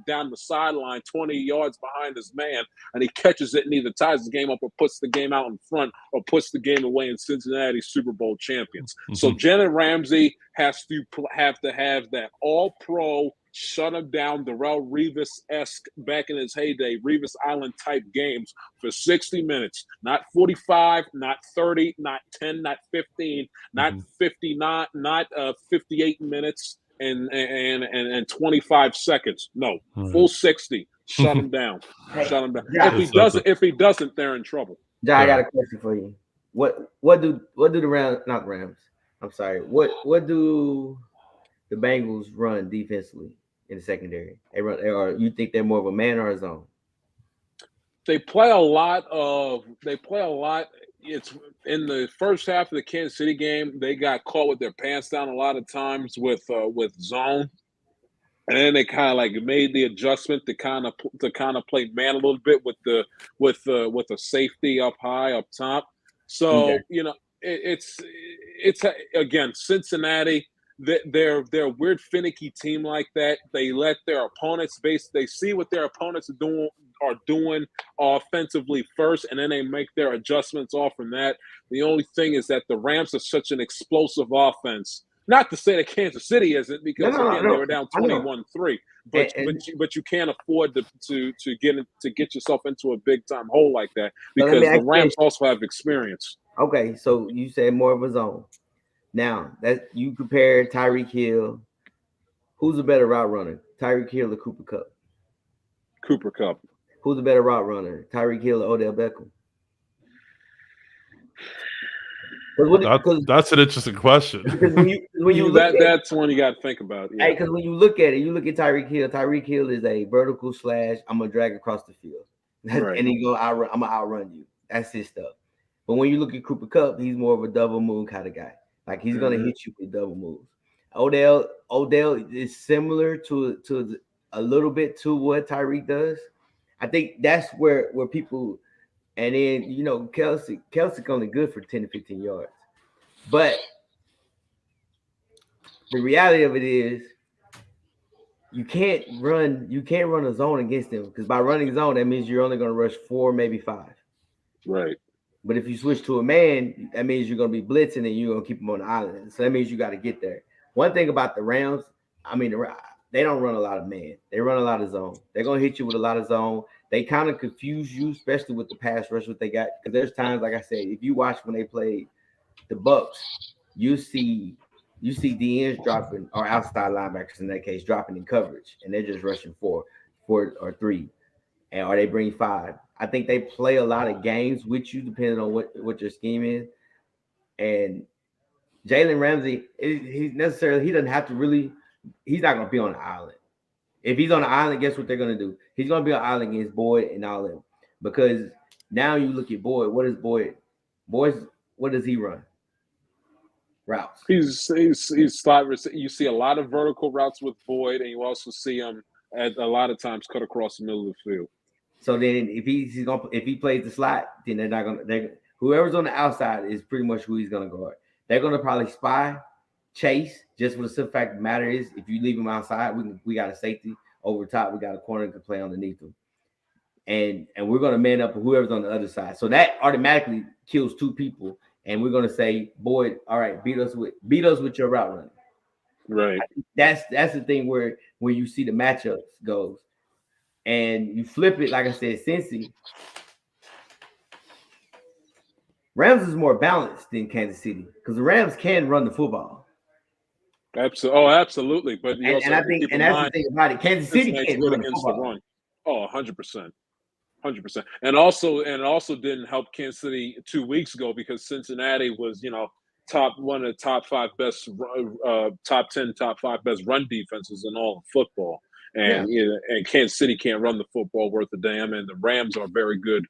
down the sideline 20 yards behind his man, and he catches it and either ties the game up or puts the game out in front or puts the game away in Cincinnati Super Bowl champions. So Jalen Ramsey has to have that all-pro, shut him down, Darrelle Revis-esque back in his heyday, Revis Island type games for 60 minutes, not 45, not 30, not 10, not 15, not 59, not 58 minutes and 25 seconds. No, full 60. Shut him down. Shut him down. Yeah. If he doesn't, they're in trouble. John, I got a question for you. What do the Rams? I'm sorry. What do the Bengals run defensively in the secondary? Or you think they're more of a man or a zone? They play a lot. It's in the first half of the Kansas City game. They got caught with their pants down a lot of times with zone, and then they kind of like made the adjustment to kind of play man a little bit with the safety up high up top. So it's again Cincinnati. They're a weird finicky team like that. They let their opponents they see what their opponents are doing offensively first, and then they make their adjustments off from that. The only thing is that the Rams are such an explosive offense. Not to say that Kansas City isn't, because they were down 21-3. But you can't afford to get yourself into a big time hole like that, because the Rams also have experience. Okay, so you said more of a zone. Now that you compare Tyreek Hill, who's a better route runner, Tyreek Hill or Cooper Kupp? Cooper Kupp. Who's a better route runner, Tyreek Hill or Odell Beckham? That's an interesting question. That's one you got to think about. Yeah. Because when you look at it, you look at Tyreek Hill. Tyreek Hill is a vertical slash. I'm gonna drag across the field, right. And he go outrun. I'm gonna outrun you. That's his stuff. But when you look at Cooper Kupp, he's more of a double move kind of guy. Like he's gonna hit you with double moves. Odell is similar to a little bit to what Tyreek does. I think that's where people, and then Kelce only good for 10 to 15 yards. But the reality of it is you can't run a zone against them, because by running zone, that means you're only gonna rush 4, maybe 5. Right. But if you switch to a man, that means you're going to be blitzing and you're going to keep them on the island. So that means you got to get there. One thing about the Rams, they don't run a lot of man. They run a lot of zone. They're going to hit you with a lot of zone. They kind of confuse you, especially with the pass rush what they got. Because there's times, like I said, if you watch when they played the Bucs, you see DNs dropping, or outside linebackers in that case, dropping in coverage, and they're just rushing 4 or 3, or they bring 5. I think they play a lot of games with you, depending on what your scheme is. And Jalen Ramsey, he doesn't have to really. He's not going to be on the island. If he's on the island, guess what they're going to do? He's going to be on the island against Boyd and all them. Because now you look at Boyd. What is Boyd? What does he run? Routes. He's slot. You see a lot of vertical routes with Boyd, and you also see him at a lot of times cut across the middle of the field. So then, if he plays the slot, then they're not gonna. Whoever's on the outside is pretty much who he's gonna guard. They're gonna probably spy, chase. Just for the simple fact of the matter is, if you leave him outside, we got a safety over top. We got a corner to play underneath him, and we're gonna man up whoever's on the other side. So that automatically kills two people. And we're gonna say, Boyd, all right, beat us with your route running. Right. That's the thing where you see the matchups goes, and you flip it. Like I said, Cincy, Rams is more balanced than Kansas City because the Rams can run the football. Absolutely. But that's the thing about it. Kansas City can't run the football. 100%. 100%. And also didn't help Kansas City 2 weeks ago because Cincinnati was, one of the top 5 best, top 10, top 5 best run defenses in all of football. And and Kansas City can't run the football worth a damn. And the Rams are a very good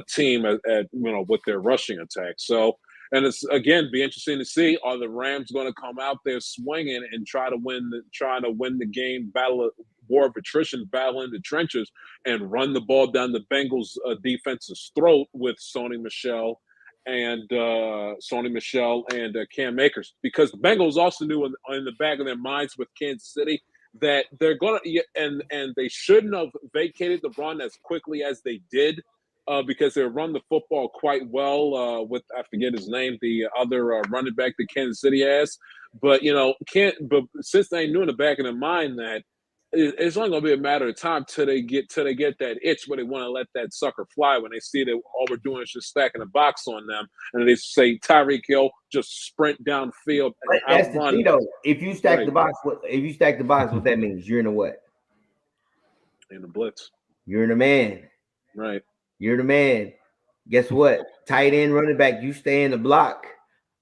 team at with their rushing attack. So, and it's again be interesting to see, are the Rams going to come out there swinging and try to win the game, war of attrition, battle in the trenches, and run the ball down the Bengals' defense's throat with Sony Michel and Cam Akers, because the Bengals also knew in the back of their minds with Kansas City that they're gonna and they shouldn't have vacated the run as quickly as they did. Because they run the football quite well with, I forget his name, the other running back that Kansas City has. But since they knew in the back of their mind that it's only going to be a matter of time till they get that itch where they want to let that sucker fly, when they see that all we're doing is just stacking a box on them, and they say Tyreek Hill just sprint downfield. That's the thing, though. If you stack the box, what that means? You're in a what? In the blitz. You're in a man. Right. You're the man. Guess what? Tight end, running back, you stay in the block.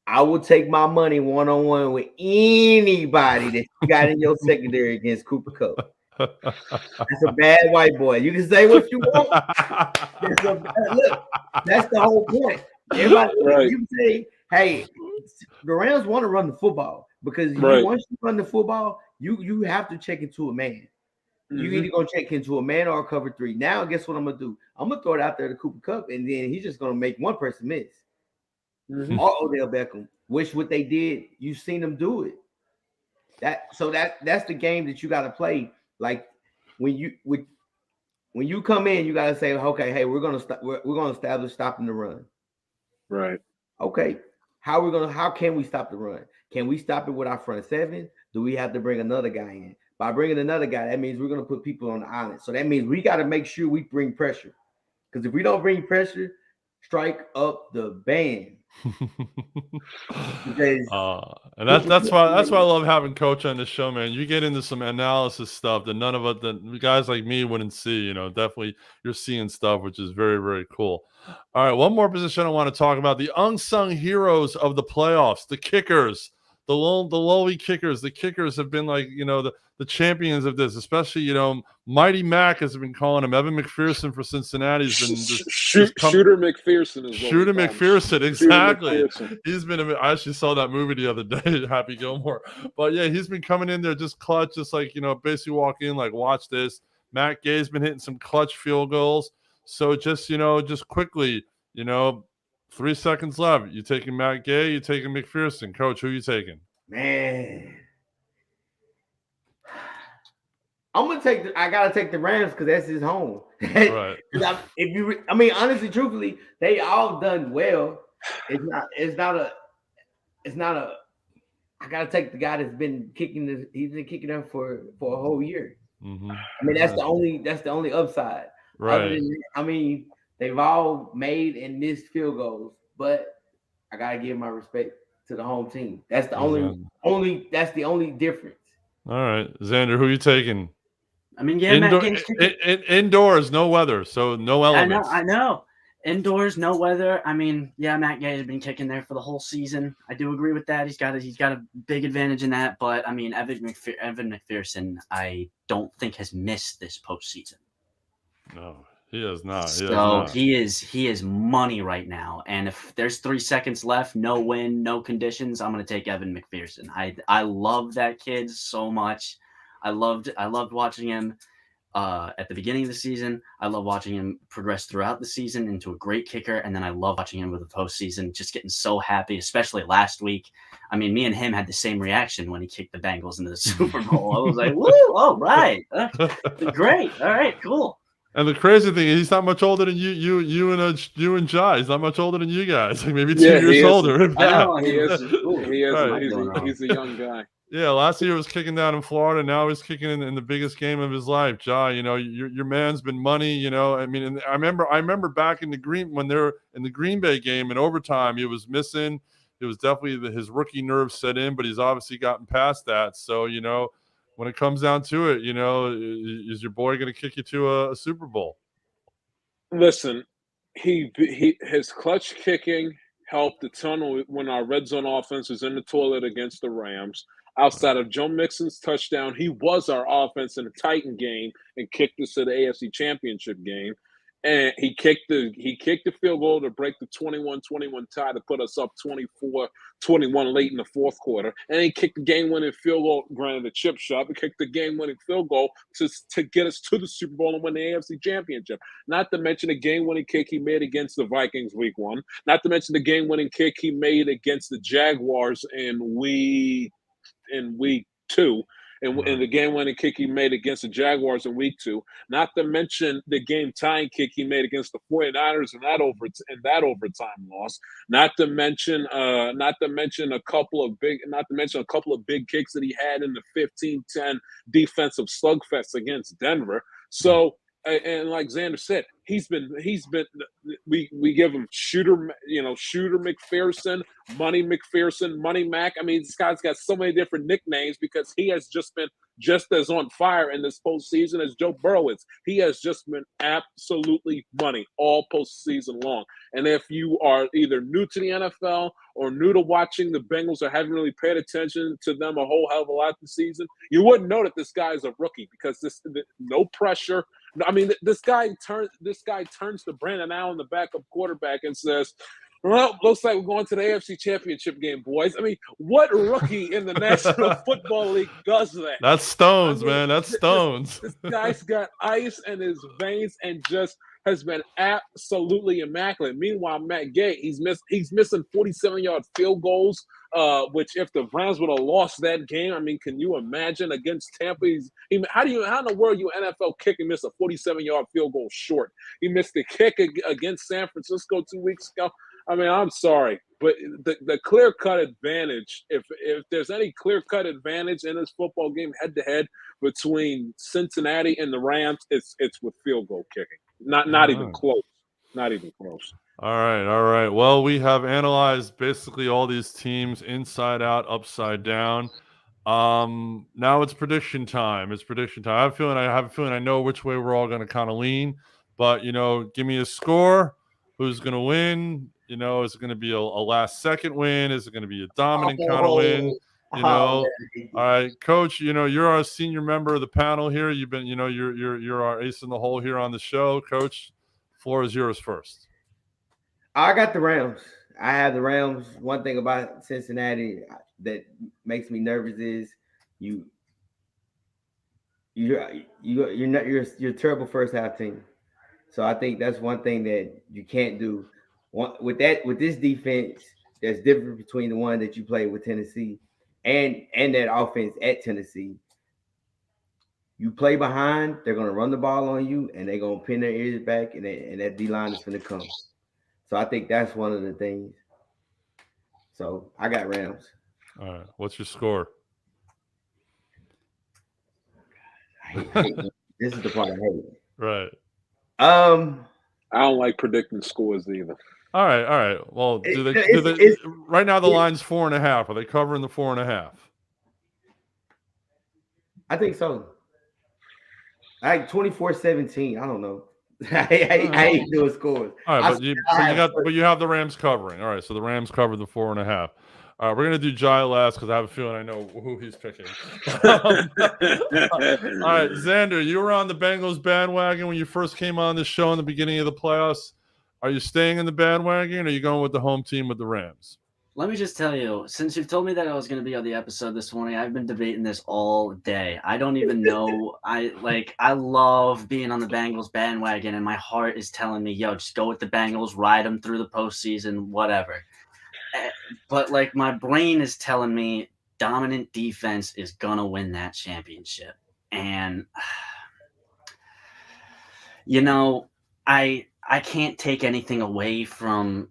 I will take my money one-on-one with anybody that you got in your secondary against Cooper Kupp. That's a bad white boy. You can say what you want. Look, that's the whole point. Everybody, you say, hey, the Rams want to run the football because once you run the football, you have to check into a man. You either gonna check into a man or a cover 3. Now, guess what I'm gonna do? I'm gonna throw it out there to Cooper Kupp, and then he's just gonna make one person miss. Or Odell Beckham, which what they did, you've seen them do it. That's the game that you got to play. Like when you come in, you got to say, okay, hey, we're gonna establish stopping the run. Right. Okay. How can we stop the run? Can we stop it with our front 7? Do we have to bring another guy in? By bringing another guy, that means we're going to put people on the island. So that means we got to make sure we bring pressure. Because if we don't bring pressure, strike up the band. And that's why I love having Coach on the show, man. You get into some analysis stuff that none of us, that guys like me wouldn't see. Definitely you're seeing stuff which is very, very cool. All right, one more position I want to talk about: the unsung heroes of the playoffs, the kickers. The lowly kickers. The kickers have been like, the champions of this, especially, Mighty Mac has been calling him. Evan McPherson for Cincinnati has been Shooter McPherson. Shooter McPherson, exactly. He's been. I actually saw that movie the other day, Happy Gilmore. But yeah, he's been coming in there just clutch, just like, basically walk in like, watch this. Matt Gay's been hitting some clutch field goals. So just quickly, 3 seconds left. You taking Matt Gay? You taking McPherson? Coach, who you taking? Man, I'm gonna take. I gotta take the Rams because that's his home. Right. Honestly, truthfully, they all done well. It's not a. I gotta take the guy that's been kicking. He's been kicking them for a whole year. Mm-hmm. That's the only upside. Right. They've all made and missed field goals, but I gotta give my respect to the home team. That's the only difference. All right, Xander, who you taking? I mean, yeah, Matt Gay's kicking. Indoors, no weather, so no elements. I know. Indoors, no weather. I mean, yeah, Matt Gay has been kicking there for the whole season. I do agree with that. He's got a big advantage in that. But I mean, Evan McPherson, I don't think has missed this postseason. No, he has not. He is money right now. And if there's 3 seconds left, no win, no conditions, I'm gonna take Evan McPherson. I love that kid so much. I loved watching him at the beginning of the season. I love watching him progress throughout the season into a great kicker, and then I love watching him with the postseason, just getting so happy, especially last week. I mean, me and him had the same reaction when he kicked the Bengals into the Super Bowl. I was like, woo, all right. Great. All right, cool. And the crazy thing is, he's not much older than you and Jai. He's not much older than you guys. Like maybe 2 years older. I know, he is. Right. He's a young guy. Yeah, last year was kicking down in Florida. Now he's kicking in the biggest game of his life. Jai, your man's been money. I mean, and I remember back in the when they're in the Green Bay game in overtime, he was missing. It was definitely his rookie nerves set in, but he's obviously gotten past that. So when it comes down to it, is your boy going to kick you to a Super Bowl? Listen, his clutch kicking helped a ton when our red zone offense was in the toilet against the Rams. Outside of Joe Mixon's touchdown, he was our offense in the Titan game and kicked us to the AFC Championship game. And he kicked the field goal to break the 21-21 tie to put us up 24-21 late in the fourth quarter. And he kicked the game-winning field goal, granted a chip shot, but kicked the game-winning field goal to get us to the Super Bowl and win the AFC Championship. Not to mention the game-winning kick he made against the Vikings week 1. Not to mention the game-winning kick he made against the Jaguars in week 2. And the game-winning kick he made against the Jaguars in week 2, not to mention the game-tying kick he made against the 49ers in that overtime loss, not to mention a couple of big kicks that he had in the 15-10 defensive slugfest against Denver. So, and like Xander said, we give him Shooter McPherson, Money McPherson, Money Mac. I mean, this guy's got so many different nicknames because he has just been just as on fire in this postseason as Joe Burrow is. He has just been absolutely money all postseason long. And if you are either new to the NFL or new to watching the Bengals or haven't really paid attention to them a whole hell of a lot this season, you wouldn't know that this guy is a rookie because no pressure. I mean, this guy turns to Brandon Allen, the backup quarterback, and says, well, looks like we're going to the AFC Championship game, boys. I mean, what rookie in the National Football League does that? That's Stones, man. That's Stones. This guy's got ice in his veins and just has been absolutely immaculate. Meanwhile, Matt Gay, he's missing 47-yard field goals, which if the Browns would have lost that game, I mean, can you imagine against Tampa? How in the world you NFL kick and miss a 47-yard field goal short? He missed the kick against San Francisco 2 weeks ago. I mean, I'm sorry, but the clear-cut advantage, if there's any clear-cut advantage in this football game head-to-head between Cincinnati and the Rams, it's with field goal kicking. Not even close. Not even close. All right. Well, we have analyzed basically all these teams inside out, upside down. Now it's prediction time. I have a feeling I know which way we're all going to kind of lean, but give me a score. Who's going to win? Is it going to be a last second win? Is it going to be a dominant kind of win? All right, Coach. You're our senior member of the panel here. You've been, you're our ace in the hole here on the show, Coach. Floor is yours first. I got the Rams. I have the Rams. One thing about Cincinnati that makes me nervous is you're a terrible first half team. So I think that's one thing that you can't do. With this defense, that's different between the one that you play with Tennessee and that offense at Tennessee. You play behind, they're going to run the ball on you, and they're going to pin their ears back, and that D-line is going to come. So I think that's one of the things. So I got Rams. All right. What's your score? I hate this is the part I hate. Right. I don't like predicting scores either. All right. Well, right now the line's 4.5. Are they covering the 4.5? I think so. Like 24-17. I don't know. I ain't doing scores. All right, but you have the Rams covering. All right, so the Rams covered the 4.5. All right, we're gonna do Jai last because I have a feeling I know who he's picking. All right, Xander, you were on the Bengals bandwagon when you first came on the show in the beginning of the playoffs. Are you staying in the bandwagon, or are you going with the home team with the Rams? Let me just tell you, since you've told me that I was going to be on the episode this morning, I've been debating this all day. I don't even know. I love being on the Bengals bandwagon, and my heart is telling me, yo, just go with the Bengals, ride them through the postseason, whatever. But like my brain is telling me dominant defense is going to win that championship. And, you know, I can't take anything away from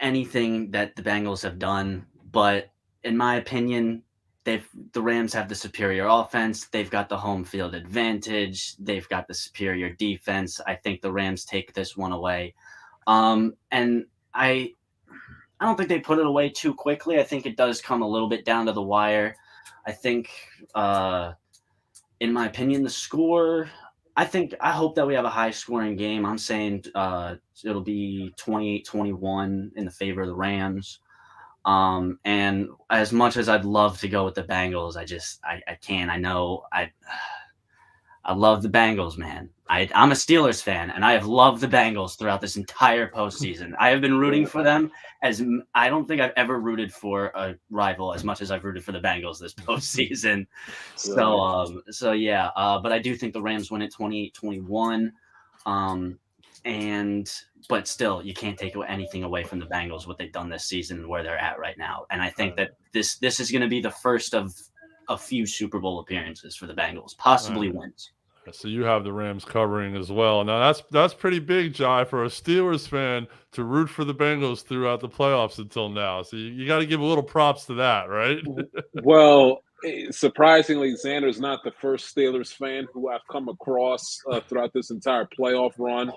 anything that the Bengals have done, but in my opinion, the Rams have the superior offense. They've got the home field advantage. They've got the superior defense. I think the Rams take this one away. And I don't think they put it away too quickly. I think it does come a little bit down to the wire. I think, in my opinion, the score, I hope that we have a high scoring game. I'm saying it'll be 28-21 in the favor of the Rams. And as much as I'd love to go with the Bengals, I can't. I know I love the Bengals, man. I'm a Steelers fan, and I have loved the Bengals throughout this entire postseason. I have been rooting for them as I don't think I've ever rooted for a rival as much as I've rooted for the Bengals this postseason. So yeah. But I do think the Rams win it 28-21. But still, you can't take anything away from the Bengals, what they've done this season and where they're at right now. And I think that this is going to be the first of a few Super Bowl appearances for the Bengals, possibly wins. So you have the Rams covering as well. Now that's pretty big, Jai, for a Steelers fan to root for the Bengals throughout the playoffs until now. So you got to give a little props to that, right? Well, surprisingly, Xander's not the first Steelers fan who I've come across throughout this entire playoff run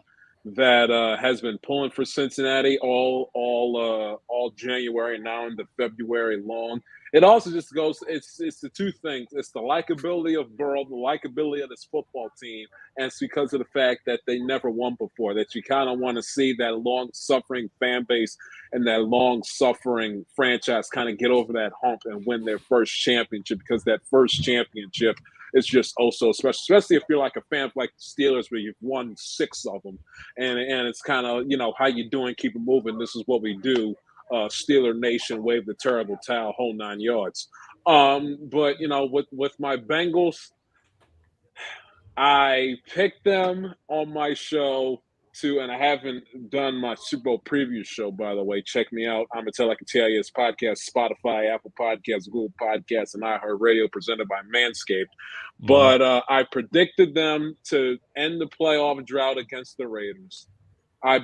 that has been pulling for Cincinnati all January and now into February long. It also just goes, it's the two things. It's the likability of Burrow, the likability of this football team, and it's because of the fact that they never won before, that you kind of want to see that long-suffering fan base and that long-suffering franchise kind of get over that hump and win their first championship, because that first championship is just so special, especially if you're like a fan of like the Steelers where you've won 6 of them. And it's kind of, how you doing, keep it moving, this is what we do. Steeler Nation, wave the terrible towel, whole 9 yards. But with my Bengals, I picked them on my show too, and I haven't done my Super Bowl preview show, by the way. Check me out. I'm Until I Can Tell You, it's podcast, Spotify, Apple Podcasts, Google Podcasts, and iHeartRadio, presented by Manscaped. But I predicted them to end the playoff drought against the Raiders. I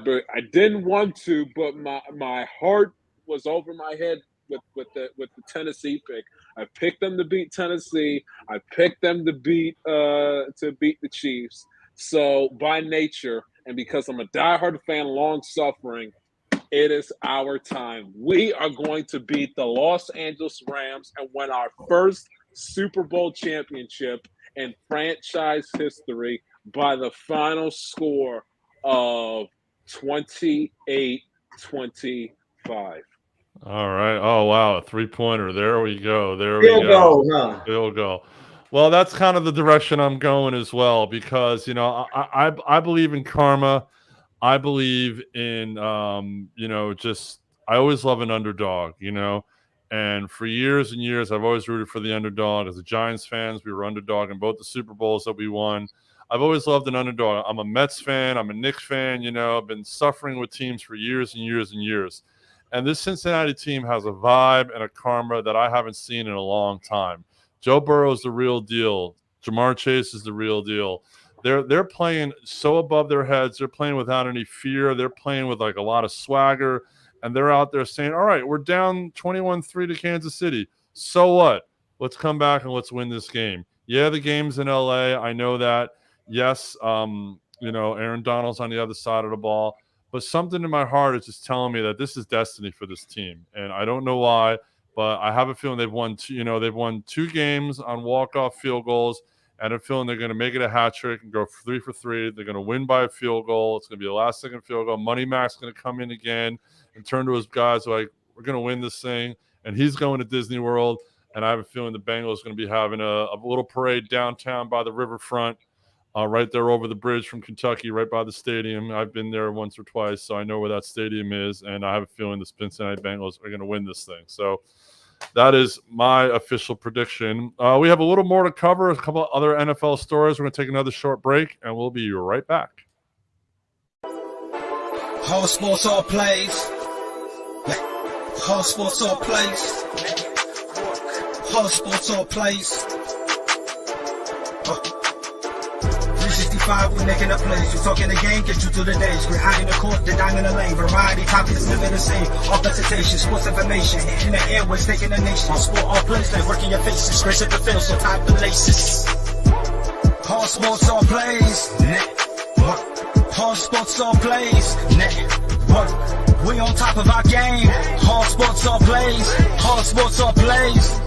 didn't want to, but my heart was over my head with the Tennessee pick. I picked them to beat Tennessee. I picked them to beat the Chiefs. So by nature, and because I'm a diehard fan, long suffering, it is our time. We are going to beat the Los Angeles Rams and win our first Super Bowl championship in franchise history by the final score of 28-25. All right. Oh, wow. A 3-pointer. There we go. Field goal. Well, that's kind of the direction I'm going as well, because, I believe in karma. I believe in, I always love an underdog, and for years and years, I've always rooted for the underdog. As a Giants fans, we were underdog in both the Super Bowls that we won. I've always loved an underdog. I'm a Mets fan. I'm a Knicks fan. I've been suffering with teams for years and years and years. And this Cincinnati team has a vibe and a karma that I haven't seen in a long time. Joe Burrow is the real deal. Jamar Chase is the real deal. They're playing so above their heads. They're playing without any fear. They're playing with like a lot of swagger. And they're out there saying, all right, we're down 21-3 to Kansas City. So what? Let's come back and let's win this game. Yeah, the game's in LA. I know that. Yes, Aaron Donald's on the other side of the ball. But something in my heart is just telling me that this is destiny for this team. And I don't know why, but I have a feeling they've won 2 games on walk-off field goals. And I'm feeling they're going to make it a hat trick and go 3 for 3. They're going to win by a field goal. It's going to be a last-second field goal. Money Mac's going to come in again and turn to his guys like, we're going to win this thing. And he's going to Disney World. And I have a feeling the Bengals are going to be having a little parade downtown by the riverfront, right there over the bridge from Kentucky, right by the stadium. I've been there once or twice, so I know where that stadium is. And I have a feeling the Cincinnati Bengals are going to win this thing. So that is my official prediction. We have a little more to cover, a couple of other NFL stories. We're going to take another short break, and we'll be right back. All sports, all plays. All sports, all plays. All sports, all plays. 365, we making a plays. You talking the game, get you through the days. We're high in the court, the dime in the lane. Variety, topics, living the same. All presentation, sports information. Hitting the airways, taking the nation. All sport, all plays, like working your faces. Grace at the field, so tie the laces. All sports, all plays. Network. All sports, all plays. Network. We on top of our game. All sports, all plays. All sports, all plays.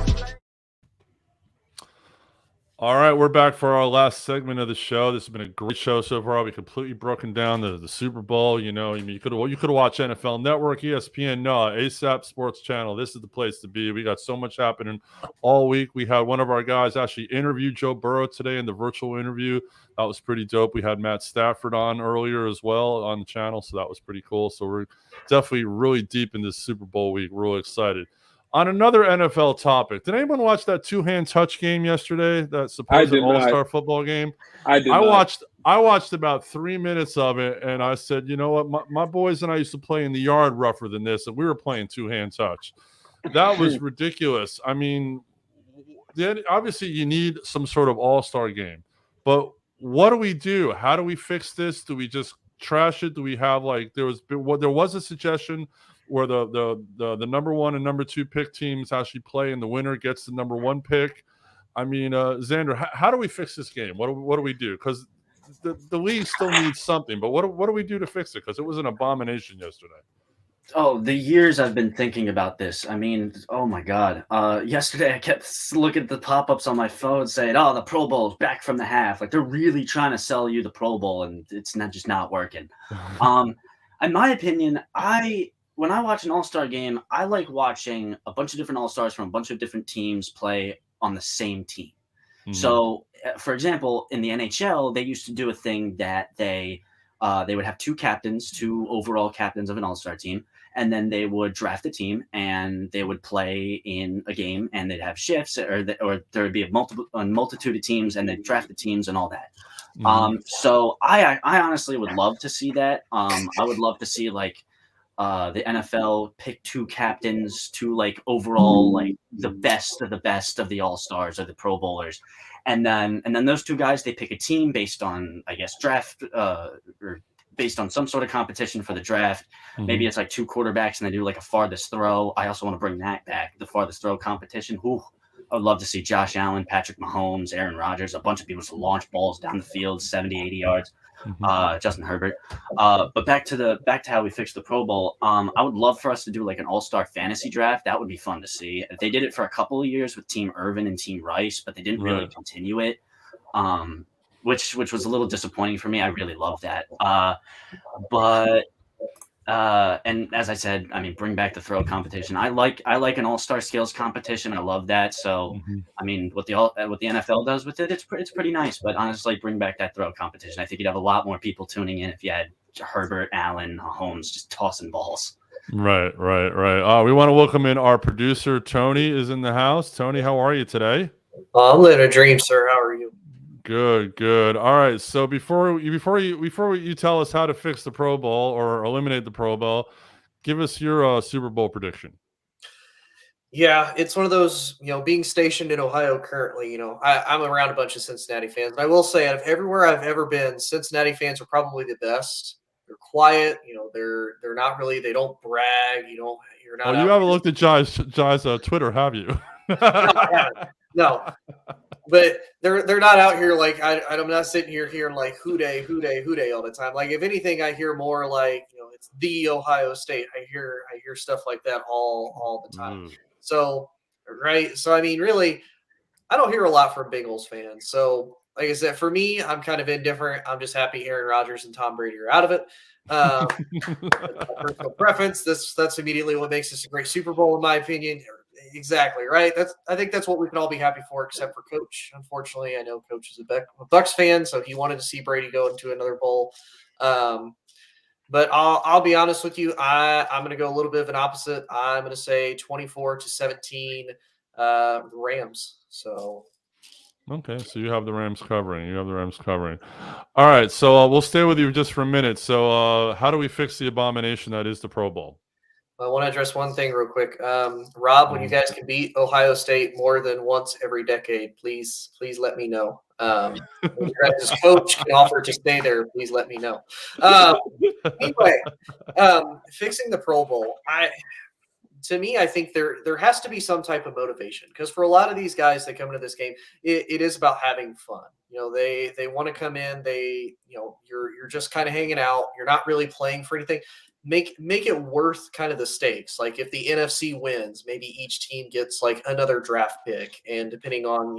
All right, we're back for our last segment of the show. This has been a great show so far. We completely broken down the Super Bowl. You know, I mean, you could have watched NFL Network, ESPN, ASAP Sports Channel. This is the place to be. We got so much happening all week. We had one of our guys actually interview Joe Burrow today in the virtual interview. That was pretty dope. We had Matt Stafford on earlier as well on the channel, so that was pretty cool. So we're definitely really deep in this Super Bowl week. Really excited. On another NFL topic, did anyone watch that two-hand touch game yesterday? That supposed all-star football game? I watched about 3 minutes of it, and I said, you know what? My boys and I used to play in the yard rougher than this, and we were playing two-hand touch. That was ridiculous. I mean, obviously you need some sort of all-star game, but what do we do? How do we fix this? Do we just trash it? Do we have there was a suggestion where the number 1 and number 2 pick teams actually play, and the winner gets the number 1 pick. I mean, Xander, how do we fix this game? What do we do? Because the league still needs something, but what do we do to fix it? Because it was an abomination yesterday. Oh, the years I've been thinking about this. I mean, oh my God. Yesterday I kept looking at the pop-ups on my phone saying, oh, the Pro Bowl's back from the half. Like, they're really trying to sell you the Pro Bowl, and it's not working. In my opinion, when I watch an all-star game, I like watching a bunch of different all-stars from a bunch of different teams play on the same team. Mm-hmm. So, for example, in the NHL, they used to do a thing that they would have two overall captains of an all-star team, and then they would draft a team, and they would play in a game, and they'd have shifts, or there would be a multitude of teams, and they'd draft the teams and all that. Mm-hmm. So I honestly would love to see that. I would love to see the NFL pick two captains, two overall the best of the all-stars or the Pro Bowlers, and then those two guys, they pick a team based on, I guess, draft or based on some sort of competition for the draft. Mm-hmm. Maybe it's two quarterbacks and they do a farthest throw. I also want to bring that back, the farthest throw competition. Ooh, I would love to see Josh Allen, Patrick Mahomes, Aaron Rodgers, a bunch of people to launch balls down the field 70, 80 yards. Mm-hmm. Justin Herbert. But back to how we fixed the Pro Bowl. I would love for us to do an all-star fantasy draft. That would be fun to see. They did it for a couple of years with Team Irvin and Team Rice, but they didn't really continue it. Which was a little disappointing for me. I really love that. And as I said, I mean, bring back the throw competition. I like an all-star skills competition. I love that. So, I mean, what the NFL does with it, it's pretty nice. But honestly, bring back that throw competition. I think you'd have a lot more people tuning in if you had Herbert, Allen, Mahomes just tossing balls. Right. We want to welcome in our producer, Tony, is in the house. Tony, how are you today? I'm living a dream, sir. How are you? Good. All right. So before you tell us how to fix the Pro Bowl or eliminate the Pro Bowl, give us your Super Bowl prediction. Yeah, it's one of those, being stationed in Ohio currently, I'm around a bunch of Cincinnati fans. And I will say, out of everywhere I've ever been, Cincinnati fans are probably the best. They're quiet, they're not really, they don't brag, you're not. Oh, you haven't looked at Jai's Twitter, have you? No, I haven't. No. But they're not out here I'm not sitting here hearing hoo day all the time. If anything, I hear more it's the Ohio State. I hear stuff like that all the time. So I mean, really, I don't hear a lot from Bengals fans. So like I said, for me, I'm kind of indifferent. I'm just happy Aaron Rodgers and Tom Brady are out of it. That's my personal preference. That's immediately what makes this a great Super Bowl, in my opinion. Exactly right. I think that's what we can all be happy for, except for Coach. Unfortunately, I know Coach is a Bucs fan, so he wanted to see Brady go into another bowl. But I'll be honest with you. I'm going to go a little bit of an opposite. I'm going to say 24-17 Rams. So. Okay, so you have the Rams covering. All right, so we'll stay with you just for a minute. So how do we fix the abomination that is the Pro Bowl? I want to address one thing real quick. Rob, when you guys can beat Ohio State more than once every decade, please let me know. When your guys' coach can offer to stay there, please let me know. Anyway, fixing the Pro Bowl. To me, I think there has to be some type of motivation, because for a lot of these guys that come into this game, it is about having fun. They want to come in. You're just kind of hanging out. You're not really playing for anything. Make it worth kind of the stakes. Like if the NFC wins, maybe each team gets like another draft pick, and depending on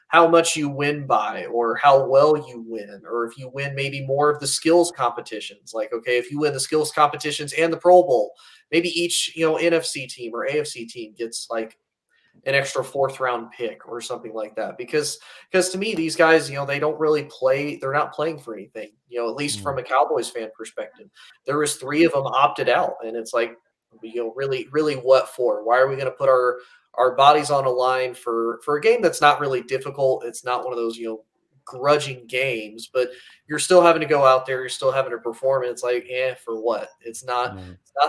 how much you win by, or how well you win, or if you win maybe more of the skills competitions. Like, okay, if you win the skills competitions and the Pro Bowl, maybe each NFC team or AFC team gets like an extra 4th round pick or something like that. Because to me, these guys, they don't really play. They're not playing for anything, at least from a Cowboys fan perspective. There was 3 of them opted out, and it's like, really what for? Why are we going to put our bodies on a line for a game that's not really difficult? It's not one of those, grudging games, but you're still having to go out there. You're still having to perform. And it's like, for what? It's not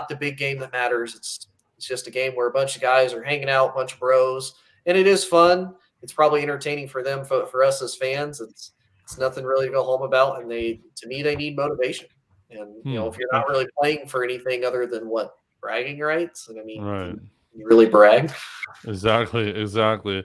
the big game that matters. It's just a game where a bunch of guys are hanging out, a bunch of bros, and it is fun. It's probably entertaining for them. For us as fans, it's nothing really to go home about. And to me, they need motivation. And if you're not really playing for anything other than bragging rights, and I mean, right. You really brag. Exactly. All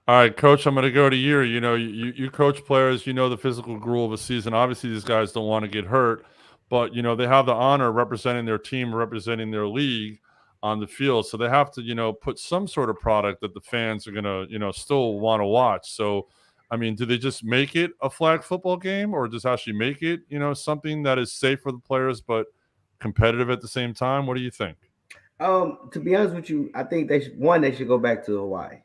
right, Coach, I'm going to go to you. You coach players. The physical gruel of a season. Obviously, these guys don't want to get hurt, but they have the honor of representing their team, representing their league on the field. So they have to, put some sort of product that the fans are going to, still want to watch. So, I mean, do they just make it a flag football game, or just actually make it, something that is safe for the players but competitive at the same time? What do you think? To be honest with you, I think they should go back to Hawaii.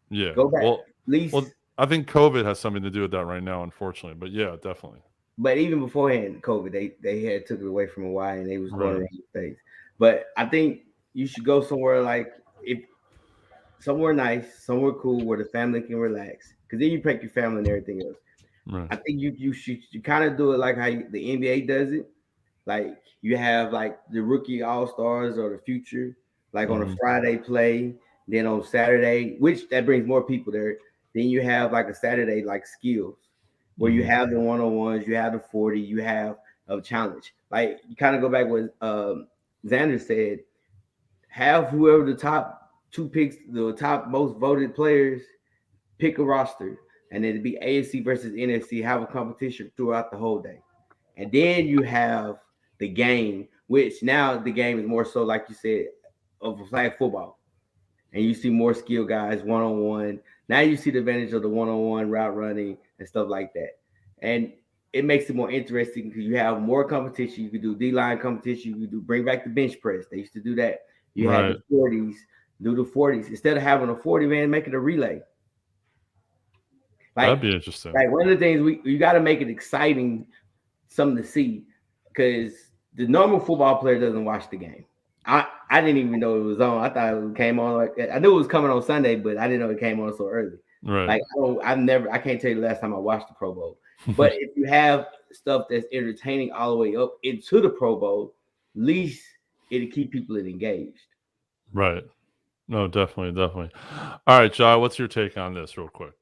Yeah. Go back. At least. Well, I think COVID has something to do with that right now, unfortunately. But yeah, definitely. But even beforehand COVID, they had took it away from Hawaii, and they was going around the states. But I think you should go somewhere somewhere nice, somewhere cool where the family can relax. Because then you pick your family and everything else. Right. I think you should kind of do it like how the NBA does it. Like you have like the rookie all-stars or the future, like on a Friday play, then on Saturday, which that brings more people there. Then you have like a Saturday like skills, where you have the 1-on-1s, you have the 40, you have a challenge. Like you kind of go back what Xander said, have whoever the top 2 picks, the top most voted players, pick a roster, and it'd be AFC versus NFC, have a competition throughout the whole day. And then you have the game, which now the game is more so, like you said, of a flag football. And you see more skill guys, 1-on-1. Now you see the advantage of the 1-on-1 route running and stuff like that. And it makes it more interesting because you have more competition. You could do D-line competition. You could bring back the bench press. They used to do that. You had the 40s, do the 40s. Instead of having a 40-man, make it a relay. That'd be interesting. Like one of the things you got to make it exciting, something to see, because the normal football player doesn't watch the game. I didn't even know it was on. I thought it came on I knew it was coming on Sunday, but I didn't know it came on so early. Right. Like I can't tell you the last time I watched the Pro Bowl. But if you have stuff that's entertaining all the way up into the Pro Bowl, at least it'll keep people engaged. Right. No, definitely. All right, Jai, what's your take on this real quick?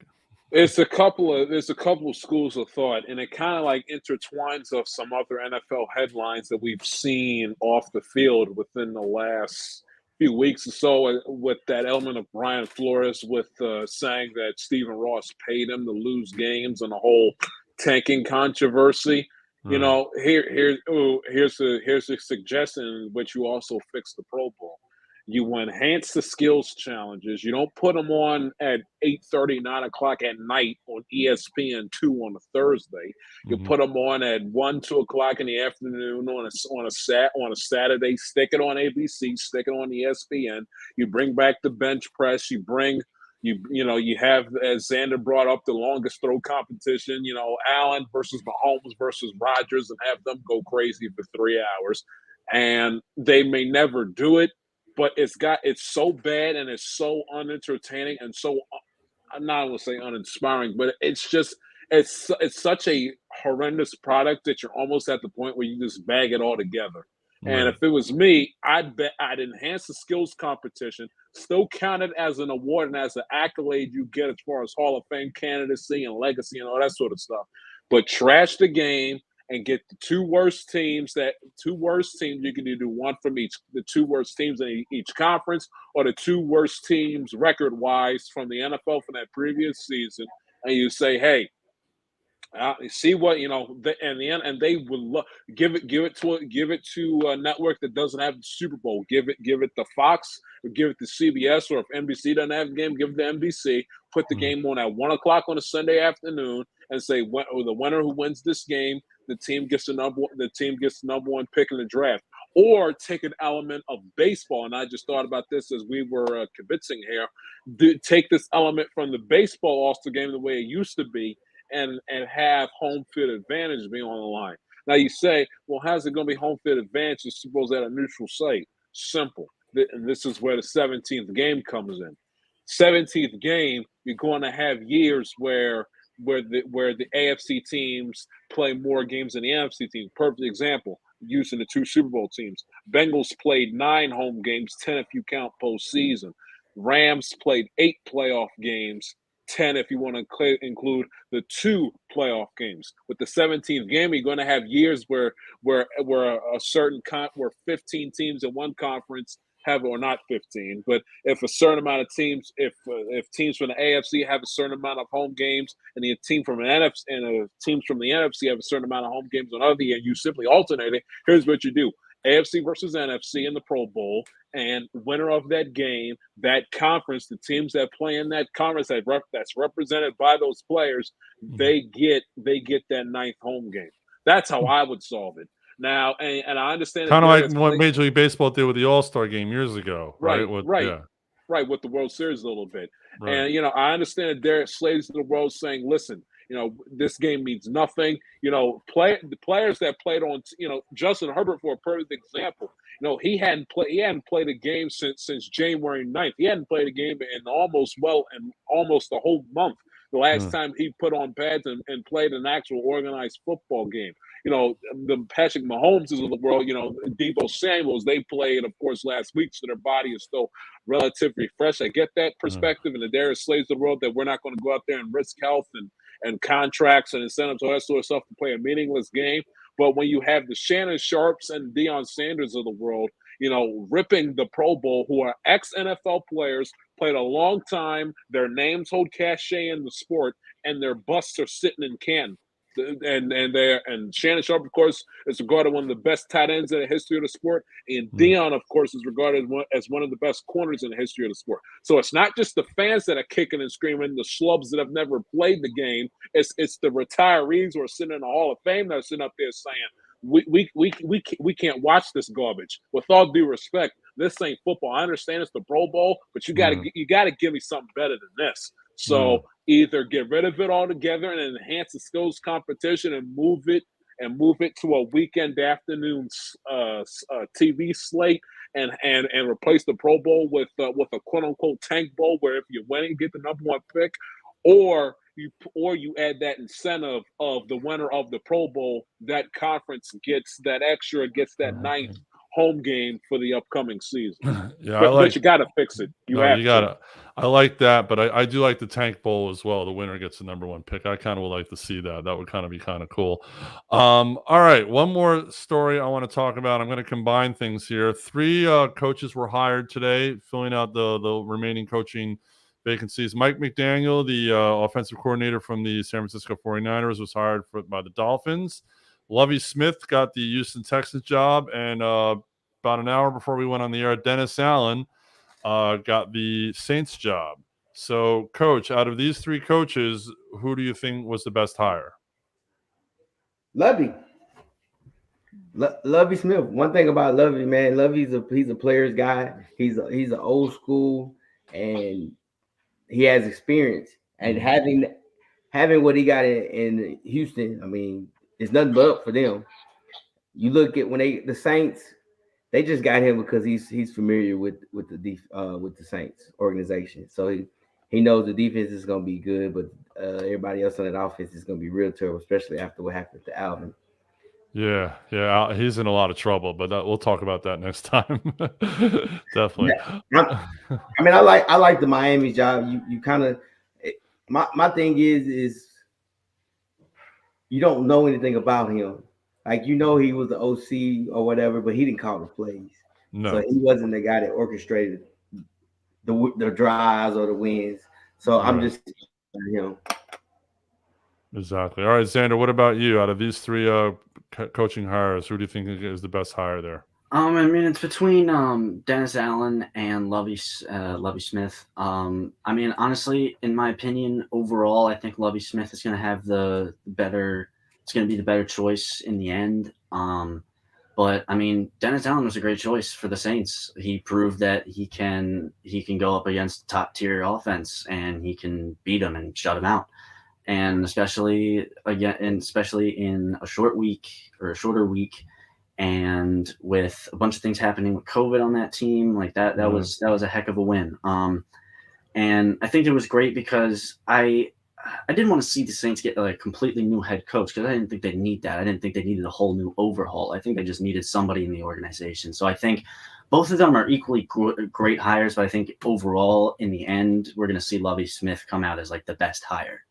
There's a couple of schools of thought, and it kind of like intertwines of some other NFL headlines that we've seen off the field within the last few weeks or so, with that element of Brian Flores with saying that Stephen Ross paid him to lose games and the whole tanking controversy. Right. Here's a suggestion in which you also fix the Pro Bowl. You enhance the skills challenges. You don't put them on at 8:30, 9 o'clock at night on on ESPN2 on a Thursday. You put them on at 1, 2 o'clock in the afternoon on a Saturday. Stick it on ABC. Stick it on ESPN. You bring back the bench press. You have, as Xander brought up, the longest throw competition. Allen versus Mahomes versus Rodgers, and have them go crazy for 3 hours. And they may never do it, but it's so bad and it's so unentertaining and so, I'm not going to say uninspiring, but it's such a horrendous product that you're almost at the point where you just bag it all together. Right. And if it was me, I'd bet I'd enhance the skills competition, still count it as an award and as an accolade you get as far as Hall of Fame candidacy and legacy and all that sort of stuff. But trash the game and get the two worst teams. You can either one from the two worst teams in each conference, or the two worst teams record-wise from the NFL from that previous season, and you say, hey, see what and they will give it to a network that doesn't have the Super Bowl. Give it to Fox, or give it to CBS, or if NBC doesn't have the game, give it to NBC. Put the game on at 1 o'clock on a Sunday afternoon, and say, the winner who wins this game, the team gets the number one pick in the draft. Or take an element of baseball, and I just thought about this as we were kibitzing here. Take this element from the baseball All-Star game the way it used to be, and have home field advantage be on the line. Now you say, well, how's it going to be home field advantage? It's supposed at a neutral site. Simple. And this is where the 17th game comes in. 17th game, you're going to have years where the AFC teams play more games than the NFC teams. Perfect example, using the two Super Bowl teams. Bengals played 9 home games, 10 if you count postseason. Rams played 8 playoff games, 10 if you want to include the 2 playoff games. With the 17th game, you're going to have years where a certain where 15 teams in one conference have, or not 15, but if a certain amount of teams, if teams from the AFC have a certain amount of home games, and the team from an NFC and teams from the NFC have a certain amount of home games on other end, you simply alternate it. Here's what you do: AFC versus NFC in the Pro Bowl, and winner of that game, that conference, the teams that play in that conference that's represented by those players, they get that 9th home game. That's how I would solve it. Now, and I understand kind of like what Major League Baseball did with the All-Star game years ago, right? Right, with the World Series a little bit. Right. And, I understand that Derek Slaves of the world saying, listen, this game means nothing. The players that played on, Justin Herbert, for a perfect example, he hadn't played a game since January 9th. He hadn't played a game in almost a whole month. The last time he put on pads and played an actual organized football game. The Patrick Mahomes of the world, Deebo Samuels, they played, of course, last week, so their body is still relatively fresh. I get that perspective, and the Darius Slaves of the world, that we're not going to go out there and risk health and contracts and incentives, all that sort of stuff, to play a meaningless game. But when you have the Shannon Sharps and Deion Sanders of the world, ripping the Pro Bowl, who are ex-NFL players, played a long time, their names hold cachet in the sport, and their busts are sitting in Canton. And Shannon Sharp, of course, is regarded one of the best tight ends in the history of the sport, and Deion, of course, is regarded as one of the best corners in the history of the sport. So it's not just the fans that are kicking and screaming, the schlubs that have never played the game. It's the retirees who are sitting in the Hall of Fame that are sitting up there saying, we can't watch this garbage. With all due respect, this ain't football. I understand it's the Pro Bowl, but you gotta give me something better than this. So either get rid of it altogether and enhance the skills competition and move it to a weekend afternoon TV slate and replace the Pro Bowl with a quote unquote tank bowl, where if you win, you get the number 1 pick, or you add that incentive of the winner of the Pro Bowl, that conference gets that 9th home game for the upcoming season. But you got to fix it. I like that, but I do like the tank bowl as well. The winner gets the number 1 pick. I kind of would like to see that. That would kind of be kind of cool. All right, one more story I want to talk about. I'm going to combine things here. 3 coaches were hired today, filling out the remaining coaching vacancies. Mike McDaniel, the offensive coordinator from the San Francisco 49ers, was hired by the Dolphins. Lovie Smith got the Houston Texans job, and about an hour before we went on the air, Dennis Allen got the Saints job. So, Coach, out of these 3 coaches, who do you think was the best hire? Lovey. Lovey Smith. One thing about Lovey, man, Lovey's he's a player's guy. He's an old school, and he has experience. And having what he got in Houston, I mean, it's nothing but up for them. You look at when the Saints, they just got him because he's familiar with the Saints organization. So he knows the defense is going to be good, but everybody else on that offense is going to be real terrible, especially after what happened to Alvin. Yeah, he's in a lot of trouble, but we'll talk about that next time. Definitely. Yeah. I mean, I like the Miami job. You kind of my thing is you don't know anything about him. Like, he was the OC or whatever, but he didn't call the plays. No. So he wasn't the guy that orchestrated the drives or the wins. So I'm just Exactly. All right, Xander, what about you? Out of these three coaching hires, who do you think is the best hire there? I mean, it's between Dennis Allen and Lovey Smith. I mean, honestly, in my opinion, overall, I think Lovey Smith is going to have the better. It's going to be the better choice in the end. But I mean, Dennis Allen was a great choice for the Saints. He proved that he can go up against top tier offense and he can beat them and shut them out. And especially in a shorter week, and with a bunch of things happening with COVID on that team, like that was a heck of a win. And I think it was great because I didn't want to see the Saints get a completely new head coach because I didn't think they need that. I didn't think they needed a whole new overhaul. I think they just needed somebody in the organization. So I think both of them are equally great hires, but I think overall, in the end, we're going to see Lovey Smith come out as like the best hire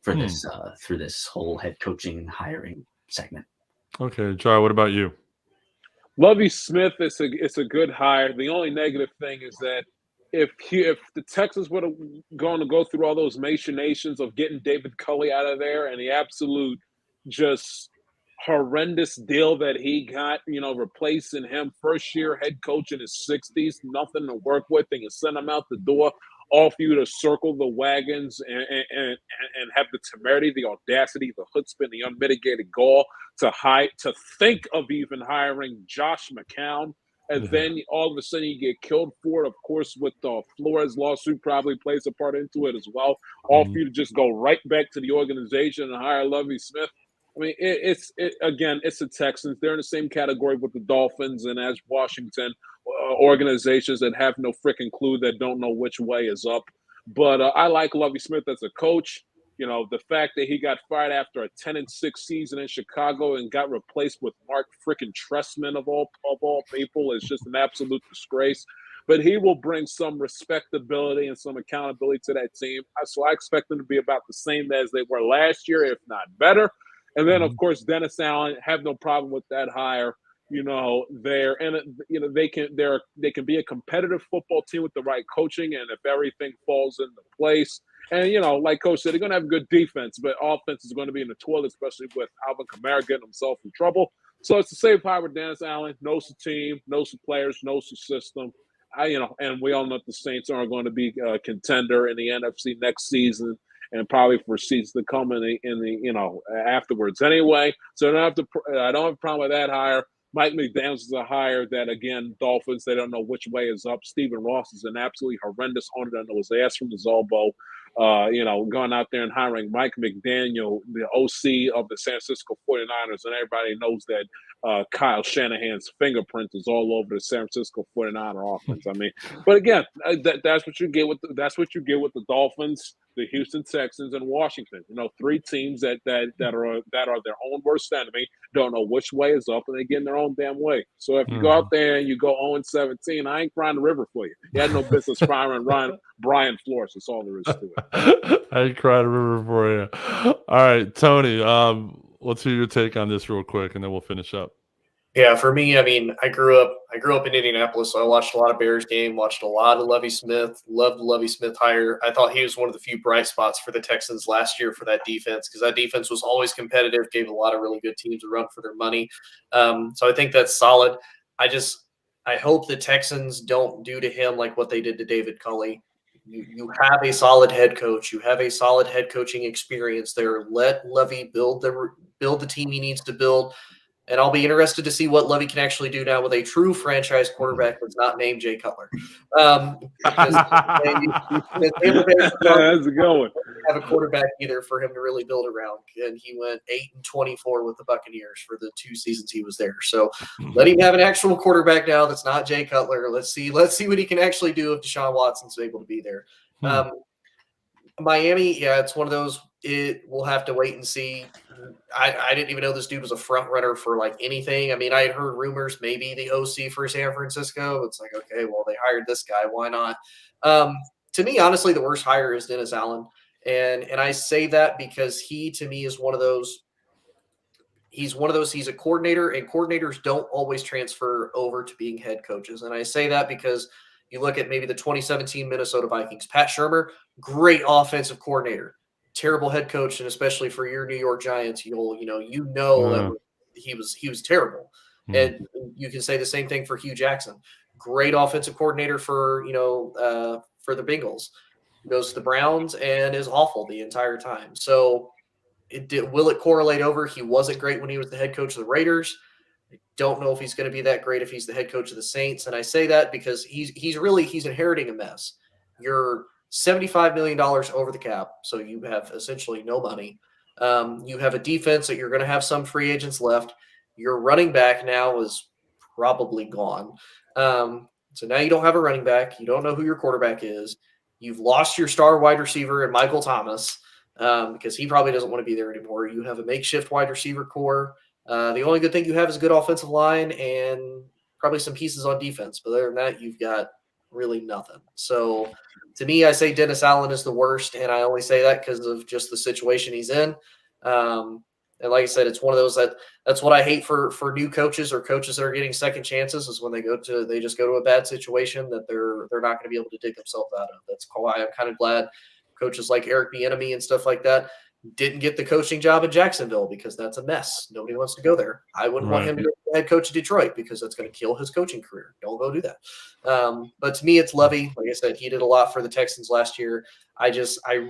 for this through this whole head coaching hiring segment. Okay, Jai, what about you? Lovey Smith it's a good hire. The only negative thing is that if the Texans were going to go through all those machinations of getting David Culley out of there and the absolute just horrendous deal that he got, replacing him, first year head coach in his 60s, nothing to work with, and you send him out the door, all for you to circle the wagons and have the temerity, the audacity, the chutzpah, the unmitigated gall to think of even hiring Josh McCown. And then all of a sudden you get killed for it. Of course, with the Flores lawsuit probably plays a part into it as well. All for you to just go right back to the organization and hire Lovey Smith. I mean, it's the Texans. They're in the same category with the Dolphins and as Washington, organizations that have no freaking clue, that don't know which way is up. But I like Lovey Smith as a coach. The fact that he got fired after a 10-6 season in Chicago and got replaced with Mark freaking Trestman of all people is just an absolute disgrace. But he will bring some respectability and some accountability to that team. So I expect them to be about the same as they were last year, if not better. And then, of course, Dennis Allen, have no problem with that hire. They can be a competitive football team with the right coaching, and if everything falls into place. And, like Coach said, they're going to have good defense, but offense is going to be in the toilet, especially with Alvin Kamara getting himself in trouble. So it's a safe hire with Dennis Allen. Knows the team, knows the players, knows the system. And we all know the Saints are going to be a contender in the NFC next season and probably for seasons to come in the afterwards anyway. So I don't have a problem with that hire. Mike McDaniels is a hire that, again, Dolphins, they don't know which way is up. Stephen Ross is an absolutely horrendous owner that knows his ass from his elbow. Going out there and hiring Mike McDaniel, the OC of the San Francisco 49ers, and everybody knows that Kyle Shanahan's fingerprint is all over the San Francisco 49er offense. I mean, but again, that's what you get with the Dolphins, the Houston Texans, and Washington. Three teams that are their own worst enemy, don't know which way is up, and they get in their own damn way. So if you go out there and you go 0-17, I ain't crying the river for you. You had no business firing Brian Flores. That's all there is to it. I ain't crying the river for you. All right, Tony, let's hear your take on this real quick, and then we'll finish up. Yeah, for me, I mean, I grew up in Indianapolis, so I watched a lot of Bears game, watched a lot of Lovey Smith, loved the Lovey Smith hire. I thought he was one of the few bright spots for the Texans last year for that defense, because that defense was always competitive, gave a lot of really good teams a run for their money. So I think that's solid. I hope the Texans don't do to him like what they did to David Culley, You have a solid head coach. You have a solid head coaching experience there. Let Lovey build the team he needs to build. And I'll be interested to see what Lovey can actually do now with a true franchise quarterback that's not named Jay Cutler. Because That's a good one. have a quarterback either for him to really build around. And he went 8-24 with the Buccaneers for the 2 seasons he was there. So let him have an actual quarterback now that's not Jay Cutler. Let's see what he can actually do if Deshaun Watson's able to be there. Miami, yeah, it's one of those. We'll have to wait and see. I didn't even know this dude was a front runner for like anything. I mean, I had heard rumors maybe the OC for San Francisco. It's like, okay, well, they hired this guy. Why not? To me, honestly, the worst hire is Dennis Allen. And I say that because he, to me, is one of those. He's a coordinator, and coordinators don't always transfer over to being head coaches. And I say that because you look at maybe the 2017 Minnesota Vikings. Pat Shurmur, great offensive coordinator, terrible head coach, and especially for your New York Giants, that he was terrible. And you can say the same thing for Hugh Jackson. Great offensive coordinator for the Bengals. Goes to the Browns and is awful the entire time. So will it correlate over? He wasn't great when he was the head coach of the Raiders. I don't know if he's going to be that great if he's the head coach of the Saints. And I say that because he's inheriting a mess. You're $75 million over the cap, so you have essentially no money. You have a defense that you're going to have some free agents left. Your running back now is probably gone. So now you don't have a running back. You don't know who your quarterback is. You've lost your star wide receiver in Michael Thomas because he probably doesn't want to be there anymore. You have a makeshift wide receiver core. The only good thing you have is a good offensive line and probably some pieces on defense. But other than that, you've got really nothing. So to me, I say Dennis Allen is the worst, and I only say that because of just the situation he's in. And like I said, it's one of those that's what I hate for new coaches or coaches that are getting second chances is when they just go to a bad situation that they're not going to be able to dig themselves out of. That's why I'm kind of glad coaches like Eric Bieniemy and stuff like that didn't get the coaching job in Jacksonville because that's a mess. Nobody wants to go there. I wouldn't want him to be the head coach of Detroit because that's going to kill his coaching career. Don't go do that. But to me, it's Lovey. Like I said, he did a lot for the Texans last year. I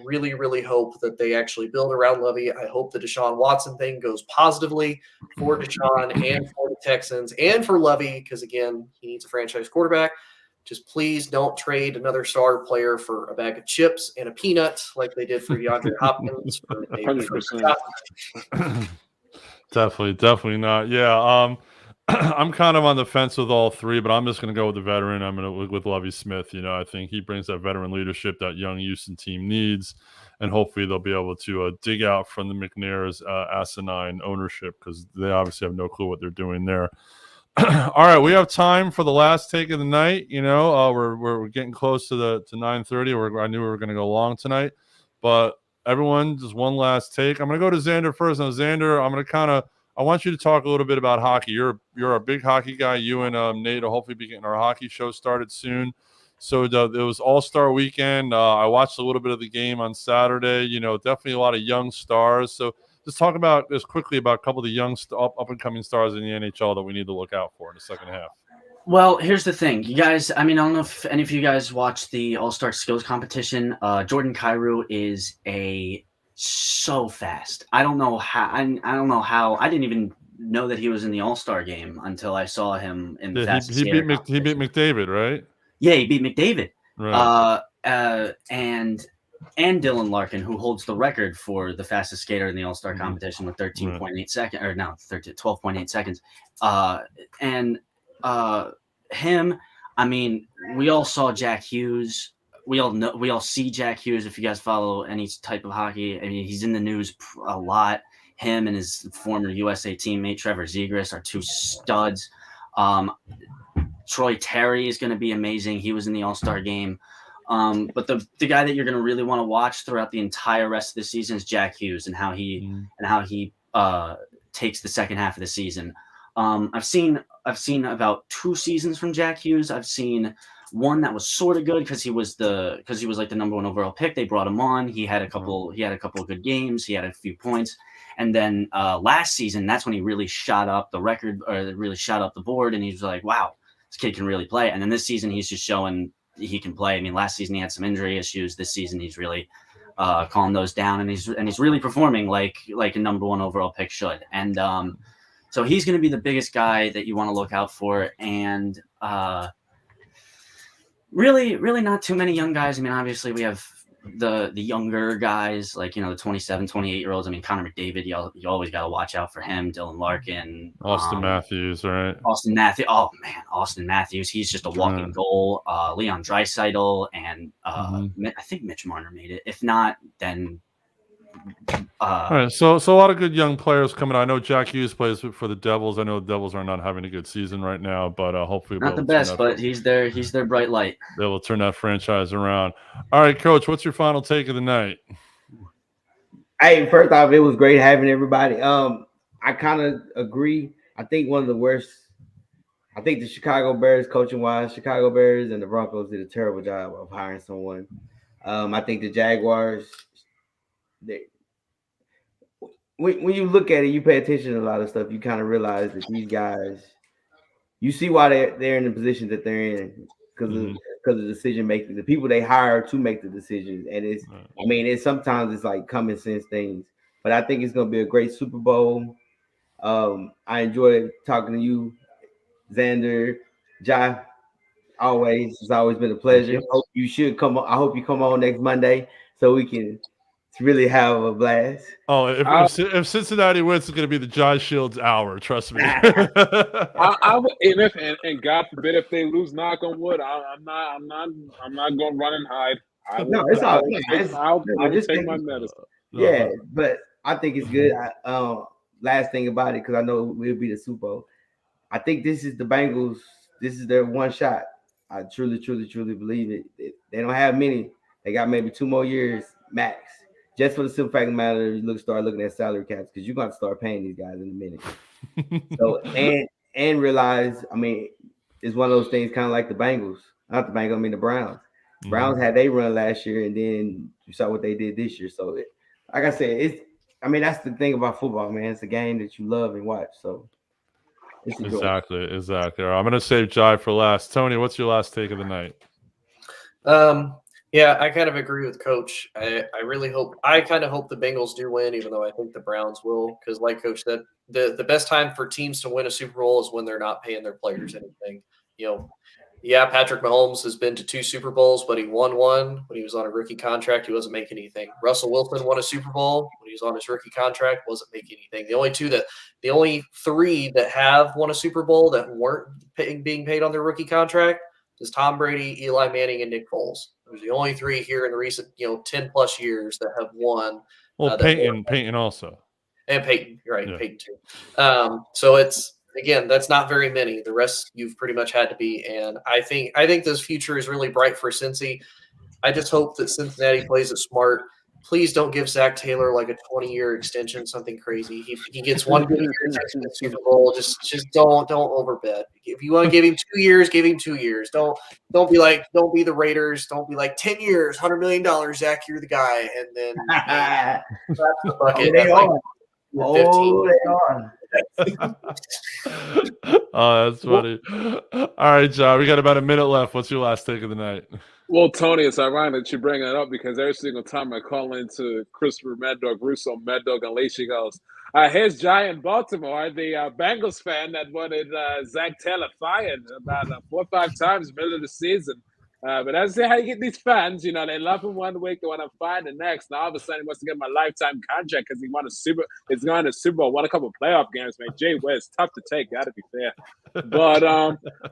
really, really hope that they actually build around Lovey. I hope the Deshaun Watson thing goes positively for Deshaun and for the Texans and for Lovey because, again, he needs a franchise quarterback. Just please don't trade another star player for a bag of chips and a peanut like they did for DeAndre Hopkins. 100%. Definitely not. Yeah, I'm kind of on the fence with all three, but I'm just going to go with the veteran. I'm going to with Lovie Smith. I think he brings that veteran leadership that young Houston team needs, and hopefully they'll be able to dig out from the McNair's asinine ownership because they obviously have no clue what they're doing there. All right, we have time for the last take of the night. We're getting close to 9:30. I knew we were going to go long tonight, but everyone, just one last take. I'm going to go to Xander first. Now, Xander, I want you to talk a little bit about hockey. You're a big hockey guy. You and Nate will hopefully be getting our hockey show started soon. So it was All-Star Weekend. I watched a little bit of the game on Saturday. Definitely a lot of young stars. So just talk quickly about a couple of the young up-and-coming stars in the NHL that we need to look out for in the second half. Well, here's the thing. You guys, I don't know if any of you guys watched the All-Star Skills Competition. Jordan Kyrou is so fast. I don't know how. I didn't even know that he was in the All-Star game until I saw him in the fastest skater competition. He beat McDavid, right? Yeah, he beat McDavid. Right. And Dylan Larkin, who holds the record for the fastest skater in the All-Star competition with 13.8 seconds, or no, 12.8 seconds. Him, we all saw Jack Hughes. We all see Jack Hughes if you guys follow any type of hockey. He's in the news a lot. Him and his former USA teammate Trevor Zegras are two studs. Troy Terry is going to be amazing. He was in the All-Star game. But the guy that you're going to really want to watch throughout the entire rest of the season is Jack Hughes and how he takes the second half of the season. I've seen about 2 seasons from Jack Hughes. I've seen one that was sort of good because he was like the number 1 overall pick. They brought him on. He had a couple of good games. He had a few points. And then last season, that's when he really shot up the record or really shot up the board. And he was like, wow, this kid can really play. And then this season, he's just showing he can play. I mean, last season he had some injury issues. This season he's really calmed those down, and he's really performing like a number 1 overall pick should. And so he's going to be the biggest guy that you want to look out for. And really not too many young guys. I mean, obviously we have the younger guys, like, the 27, 28-year-olds. I mean, Connor McDavid, you always got to watch out for him. Dylan Larkin. Austin Matthews, right? Austin Matthews. Oh, man, Austin Matthews. He's just a walking goal. Leon Draisaitl and I think Mitch Marner made it. If not, then all right, so a lot of good young players coming. I know Jack Hughes plays for the Devils. I know the Devils are not having a good season right now, but hopefully not the best. But he's their bright light. They will turn that franchise around. All right, Coach, what's your final take of the night? Hey, first off, it was great having everybody. I kind of agree. I think one of the worst. I think the Chicago Bears, coaching wise, Chicago Bears and the Broncos did a terrible job of hiring someone. I think the Jaguars. When you look at it, you pay attention to a lot of stuff. You kind of realize that these guys, you see why they're in the position that they're in because of decision making. The people they hire to make the decisions, and it's sometimes it's like common sense things. But I think it's going to be a great Super Bowl. I enjoyed talking to you, Xander, Jai. It's always been a pleasure. Hope you should come on. I hope you come on next Monday so we can really have a blast. Oh, if Cincinnati wins, it's going to be the John Shields hour. Trust me. And God forbid if they lose, knock on wood, I'm not going to run and hide. I'll take my medicine. Yeah, but I think it's good. Last thing about it, because I know we'll be the Super Bowl. I think this is the Bengals. This is their one shot. I truly believe it. They don't have many. They got maybe 2 more years max. Just for the simple fact of the matter, you start looking at salary caps because you're going to start paying these guys in a minute. So and realize, I mean, it's one of those things kind of like the Bengals. Not the Bengals, I mean the Browns. Browns had they run last year, and then you saw what they did this year. So, like I said, that's the thing about football, man. It's a game that you love and watch. So, it's exactly. I'm going to save Jai for last. Tony, what's your last take of the night? Yeah, I kind of agree with Coach. I kind of hope the Bengals do win, even though I think the Browns will, because like Coach said, the best time for teams to win a Super Bowl is when they're not paying their players anything. Patrick Mahomes has been to 2 Super Bowls, but he won one when he was on a rookie contract. He wasn't making anything. Russell Wilson won a Super Bowl when he was on his rookie contract, wasn't making anything. The only 3 that have won a Super Bowl that weren't being paid on their rookie contract is Tom Brady, Eli Manning, and Nick Foles. Those are the only 3 here in the recent, 10 plus years that have won. Well, Peyton also. And Peyton, right? Yeah. Peyton too. So it's, again, that's not very many. The rest you've pretty much had to be. And I think this future is really bright for Cincy. I just hope that Cincinnati plays it smart. Please don't give Zach Taylor like a 20-year extension, something crazy. He gets 1 good year in the Super Bowl. Just don't overbid. If you want to give him 2 years, give him 2 years. Don't be the Raiders. Don't be like 10 years, $100 million. Zach, you're the guy, and then that's the bucket. Oh, that's funny. All right, John, we got about a minute left. What's your last take of the night? Well, Tony, it's ironic that you bring that up because every single time I call into Christopher Mad Dog Russo, Mad Dog Unleashed, he goes, here's Giant Baltimore, the Bengals fan that wanted Zach Taylor fired about 4 or 5 times middle of the season. But that's how you get these fans. They love him one week, they want to find the next. Now all of a sudden he wants to get my lifetime contract because he's going to Super Bowl, won a couple of playoff games, man. Jay West, tough to take, gotta be fair. But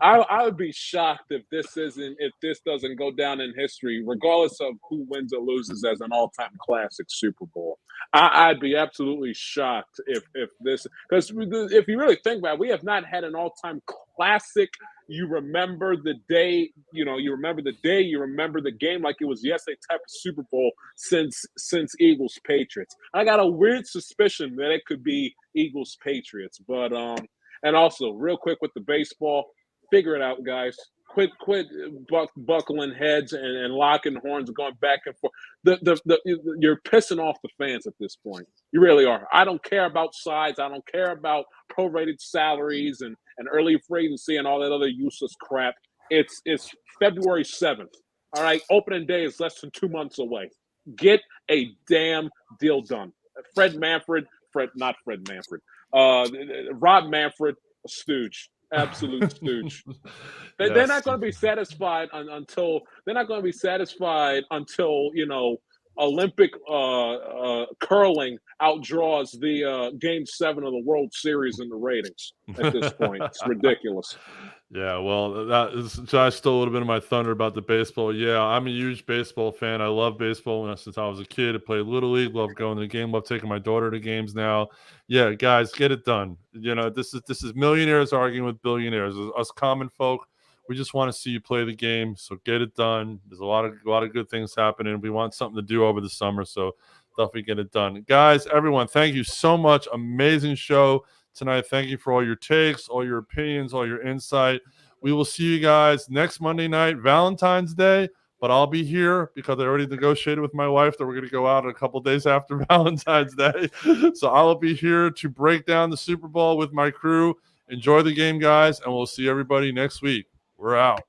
I would be shocked if this doesn't go down in history, regardless of who wins or loses, as an all-time classic Super Bowl. I'd be absolutely shocked if this, because if you really think about it, we have not had an all-time classic. You remember the day, you remember the game like it was yesterday type of Super Bowl since Eagles Patriots. I got a weird suspicion that it could be Eagles Patriots, but and also real quick with the baseball, figure it out, guys. Quit buckling heads and locking horns and going back and forth. You're pissing off the fans at this point. You really are. I don't care about sides. I don't care about prorated salaries and early free agency and all that other useless crap. It's February 7th. All right, opening day is less than 2 months away. Get a damn deal done. Rob Manfred, a stooge, absolute stooge. They're not going to be satisfied until Olympic curling outdraws the Game 7 of the World Series in the ratings at this point. It's ridiculous. Yeah, well, Josh stole a little bit of my thunder about the baseball. Yeah, I'm a huge baseball fan. I love baseball since I was a kid. I played Little League, love going to the game, love taking my daughter to games now. Yeah, guys, get it done. This is millionaires arguing with billionaires. Us common folk, we just want to see you play the game, so get it done. There's a lot of good things happening. We want something to do over the summer, so definitely get it done. Guys, everyone, thank you so much. Amazing show tonight. Thank you for all your takes, all your opinions, all your insight. We will see you guys next Monday night, Valentine's Day, but I'll be here because I already negotiated with my wife that we're going to go out a couple days after Valentine's Day. So I'll be here to break down the Super Bowl with my crew. Enjoy the game, guys, and we'll see everybody next week. We're out.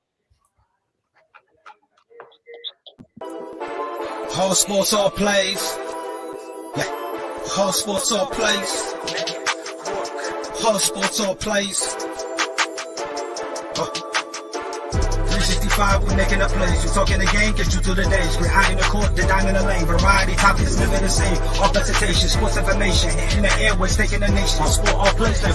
Whole sports, all plays. Yeah. Whole sports, all plays. Whole sports, all plays. 365, we're making up plays. We're talking the game, get you through the days. We're high in the court, the dime in the lane. Variety topics, living the same. All presentation, sports information. Hitting the airways, taking the nation. All sport, all plays.